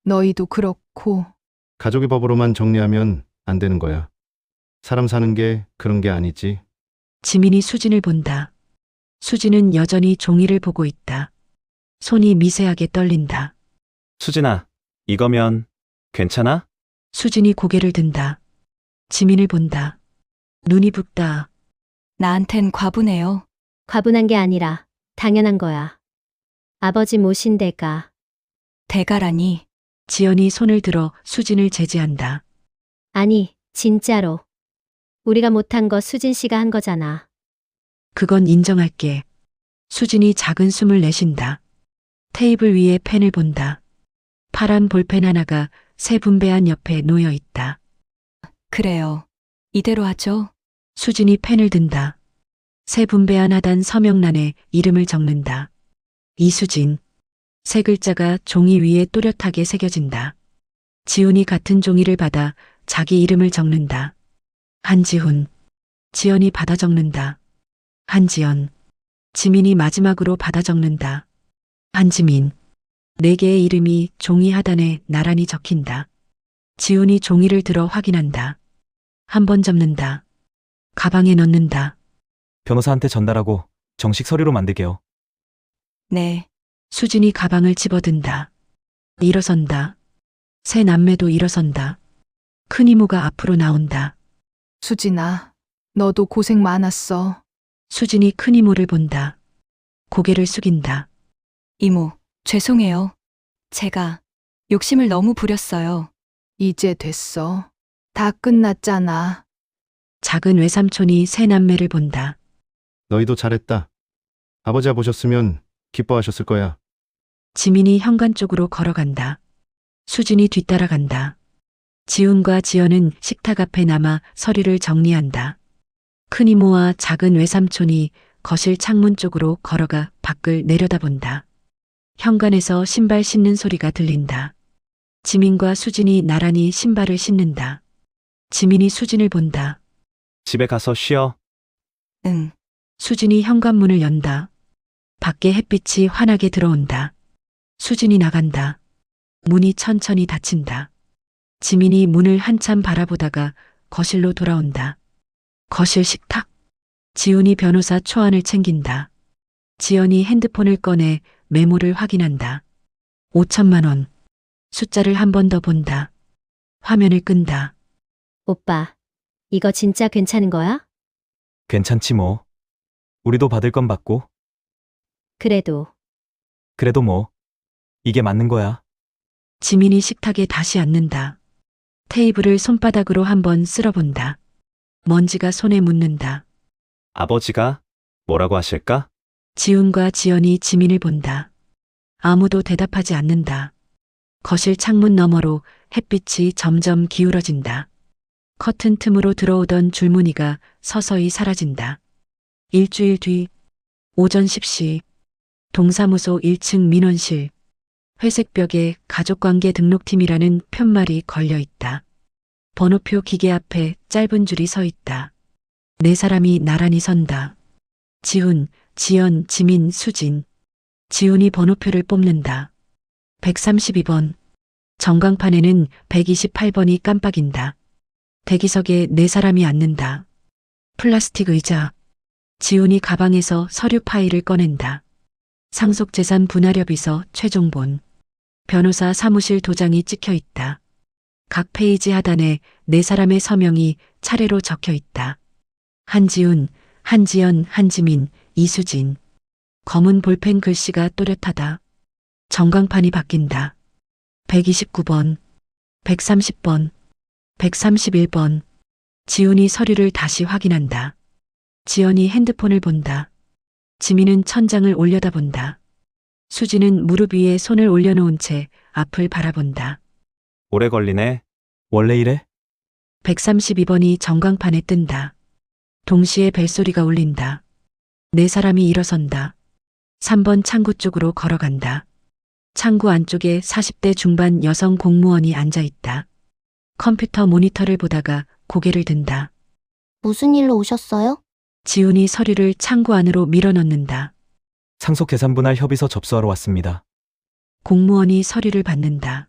너희도 그렇고. 가족의 법으로만 정리하면 안 되는 거야. 사람 사는 게 그런 게 아니지. 지민이 수진을 본다. 수진은 여전히 종이를 보고 있다. 손이 미세하게 떨린다. 수진아, 이거면 괜찮아? 수진이 고개를 든다. 지민을 본다. 눈이 붓다. 나한텐 과분해요. 과분한 게 아니라 당연한 거야. 아버지 모신 데가. 대가라니. 지연이 손을 들어 수진을 제지한다. 아니, 진짜로. 우리가 못한 거 수진 씨가 한 거잖아. 그건 인정할게. 수진이 작은 숨을 내쉰다. 테이블 위에 펜을 본다. 파란 볼펜 하나가 세 분배한 옆에 놓여 있다. 그래요. 이대로 하죠. 수진이 펜을 든다. 세 분배한 하단 서명란에 이름을 적는다. 이수진. 세 글자가 종이 위에 또렷하게 새겨진다. 지훈이 같은 종이를 받아 자기 이름을 적는다. 한지훈. 지연이 받아 적는다. 한지연. 지민이 마지막으로 받아 적는다. 한지민. 4개의 이름이 종이 하단에 나란히 적힌다. 지훈이 종이를 들어 확인한다. 한 번 접는다. 가방에 넣는다. 변호사한테 전달하고 정식 서류로 만들게요. 네. 수진이 가방을 집어든다. 일어선다. 새 남매도 일어선다. 큰 이모가 앞으로 나온다. 수진아, 너도 고생 많았어. 수진이 큰 이모를 본다. 고개를 숙인다. 이모, 죄송해요. 제가 욕심을 너무 부렸어요. 이제 됐어. 다 끝났잖아. 작은 외삼촌이 새 남매를 본다. 너희도 잘했다. 아버지가 보셨으면 기뻐하셨을 거야. 지민이 현관 쪽으로 걸어간다. 수진이 뒤따라간다. 지훈과 지연은 식탁 앞에 남아 서류를 정리한다. 큰 이모와 작은 외삼촌이 거실 창문 쪽으로 걸어가 밖을 내려다본다. 현관에서 신발 신는 소리가 들린다. 지민과 수진이 나란히 신발을 신는다. 지민이 수진을 본다. 집에 가서 쉬어. 응. 수진이 현관문을 연다. 밖에 햇빛이 환하게 들어온다. 수진이 나간다. 문이 천천히 닫힌다. 지민이 문을 한참 바라보다가 거실로 돌아온다. 거실 식탁. 지훈이 변호사 초안을 챙긴다. 지연이 핸드폰을 꺼내 메모를 확인한다. 5천만 원. 숫자를 한 번 더 본다. 화면을 끈다. 오빠, 이거 진짜 괜찮은 거야? 괜찮지 뭐. 우리도 받을 건 받고. 그래도 그래도 뭐. 이게 맞는 거야. 지민이 식탁에 다시 앉는다. 테이블을 손바닥으로 한번 쓸어본다. 먼지가 손에 묻는다. 아버지가 뭐라고 하실까? 지훈과 지연이 지민을 본다. 아무도 대답하지 않는다. 거실 창문 너머로 햇빛이 점점 기울어진다. 커튼 틈으로 들어오던 줄무늬가 서서히 사라진다. 일주일 뒤 오전 10시 동사무소 1층 민원실. 회색 벽에 가족관계 등록팀이라는 편말이 걸려 있다. 번호표 기계 앞에 짧은 줄이 서 있다. 4사람이 나란히 선다. 지훈, 지연, 지민, 수진. 지훈이 번호표를 뽑는다. 132번. 전광판에는 128번이 깜빡인다. 대기석에 4사람이 앉는다. 플라스틱 의자. 지훈이 가방에서 서류 파일을 꺼낸다. 상속재산 분할협의서 최종본. 변호사 사무실 도장이 찍혀 있다. 각 페이지 하단에 4사람의 서명이 차례로 적혀 있다. 한지훈, 한지연, 한지민, 이수진. 검은 볼펜 글씨가 또렷하다. 전광판이 바뀐다. 129번, 130번, 131번. 지훈이 서류를 다시 확인한다. 지연이 핸드폰을 본다. 지민은 천장을 올려다본다. 수진은 무릎 위에 손을 올려놓은 채 앞을 바라본다. 오래 걸리네. 원래 이래? 132번이 전광판에 뜬다. 동시에 벨소리가 울린다. 4사람이 일어선다. 3번 창구 쪽으로 걸어간다. 창구 안쪽에 40대 중반 여성 공무원이 앉아 있다. 컴퓨터 모니터를 보다가 고개를 든다. 무슨 일로 오셨어요? 지훈이 서류를 창구 안으로 밀어넣는다. 상속계산분할 협의서 접수하러 왔습니다. 공무원이 서류를 받는다.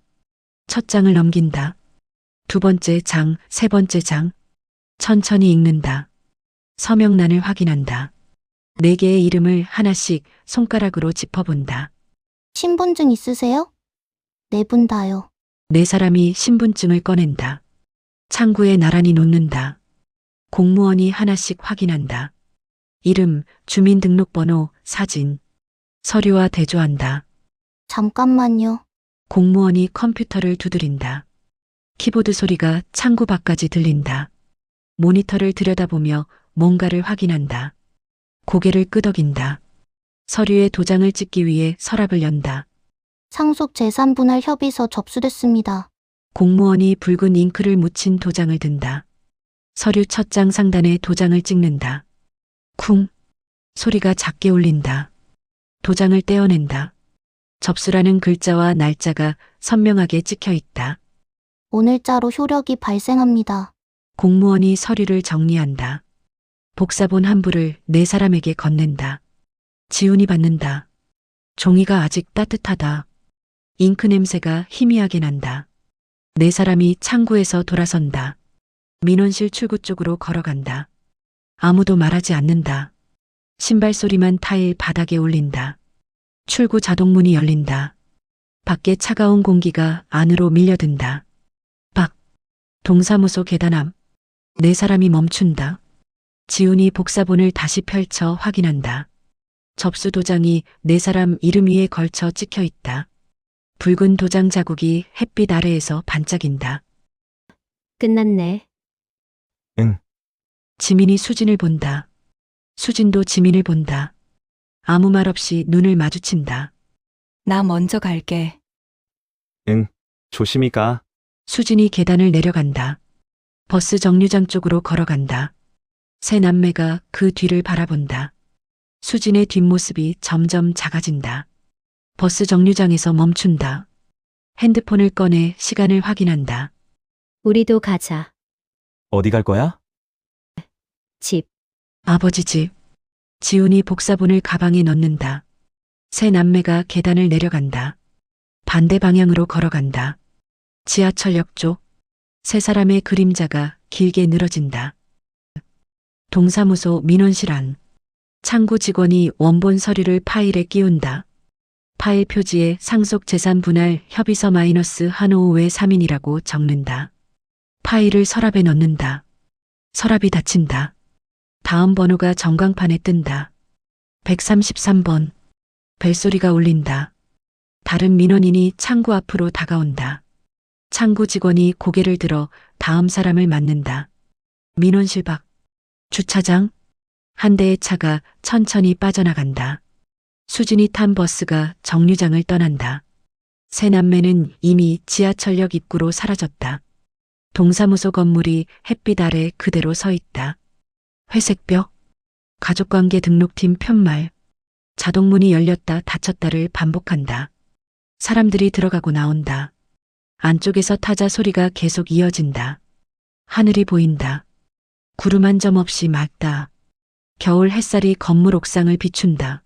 첫 장을 넘긴다. 2번째 장, 3번째 장. 천천히 읽는다. 서명란을 확인한다. 4개의 이름을 하나씩 손가락으로 짚어본다. 신분증 있으세요? 4분 다요. 4사람이 신분증을 꺼낸다. 창구에 나란히 놓는다. 공무원이 하나씩 확인한다. 이름, 주민등록번호, 사진. 서류와 대조한다. 잠깐만요. 공무원이 컴퓨터를 두드린다. 키보드 소리가 창구 밖까지 들린다. 모니터를 들여다보며 뭔가를 확인한다. 고개를 끄덕인다. 서류에 도장을 찍기 위해 서랍을 연다. 상속 재산 분할 협의서 접수됐습니다. 공무원이 붉은 잉크를 묻힌 도장을 든다. 서류 첫 장 상단에 도장을 찍는다. 쿵! 소리가 작게 울린다. 도장을 떼어낸다. 접수라는 글자와 날짜가 선명하게 찍혀 있다. 오늘자로 효력이 발생합니다. 공무원이 서류를 정리한다. 복사본 한 부를 4사람에게 건넨다. 지훈이 받는다. 종이가 아직 따뜻하다. 잉크 냄새가 희미하게 난다. 네 사람이 창구에서 돌아선다. 민원실 출구 쪽으로 걸어간다. 아무도 말하지 않는다. 신발 소리만 타일 바닥에 울린다. 출구 자동문이 열린다. 밖에 차가운 공기가 안으로 밀려든다. 박. 동사무소 계단 앞. 네 사람이 멈춘다. 지훈이 복사본을 다시 펼쳐 확인한다. 접수 도장이 네 사람 이름 위에 걸쳐 찍혀 있다. 붉은 도장 자국이 햇빛 아래에서 반짝인다. 끝났네. 지민이 수진을 본다. 수진도 지민을 본다. 아무 말 없이 눈을 마주친다. 나 먼저 갈게. 조심히 가. 수진이 계단을 내려간다. 버스 정류장 쪽으로 걸어간다. 새 남매가 그 뒤를 바라본다. 수진의 뒷모습이 점점 작아진다. 버스 정류장에서 멈춘다. 핸드폰을 꺼내 시간을 확인한다. 우리도 가자. 어디 갈 거야? 집. 아버지 집. 지훈이 복사본을 가방에 넣는다. 새 남매가 계단을 내려간다. 반대 방향으로 걸어간다. 지하철역 쪽. 세 사람의 그림자가 길게 늘어진다. 동사무소 민원실 안. 창구 직원이 원본 서류를 파일에 끼운다. 파일 표지에 상속 재산 분할 협의서 마이너스 한오후 외 3인이라고 적는다. 파일을 서랍에 넣는다. 서랍이 닫힌다. 다음 번호가 전광판에 뜬다. 133번. 벨소리가 울린다. 다른 민원인이 창구 앞으로 다가온다. 창구 직원이 고개를 들어 다음 사람을 맞는다. 민원실 밖. 주차장. 한 대의 차가 천천히 빠져나간다. 수진이 탄 버스가 정류장을 떠난다. 새 남매는 이미 지하철역 입구로 사라졌다. 동사무소 건물이 햇빛 아래 그대로 서 있다. 회색 벽. 가족관계 등록팀 편말. 자동문이 열렸다 닫혔다를 반복한다. 사람들이 들어가고 나온다. 안쪽에서 타자 소리가 계속 이어진다. 하늘이 보인다. 구름 한 점 없이 맑다. 겨울 햇살이 건물 옥상을 비춘다.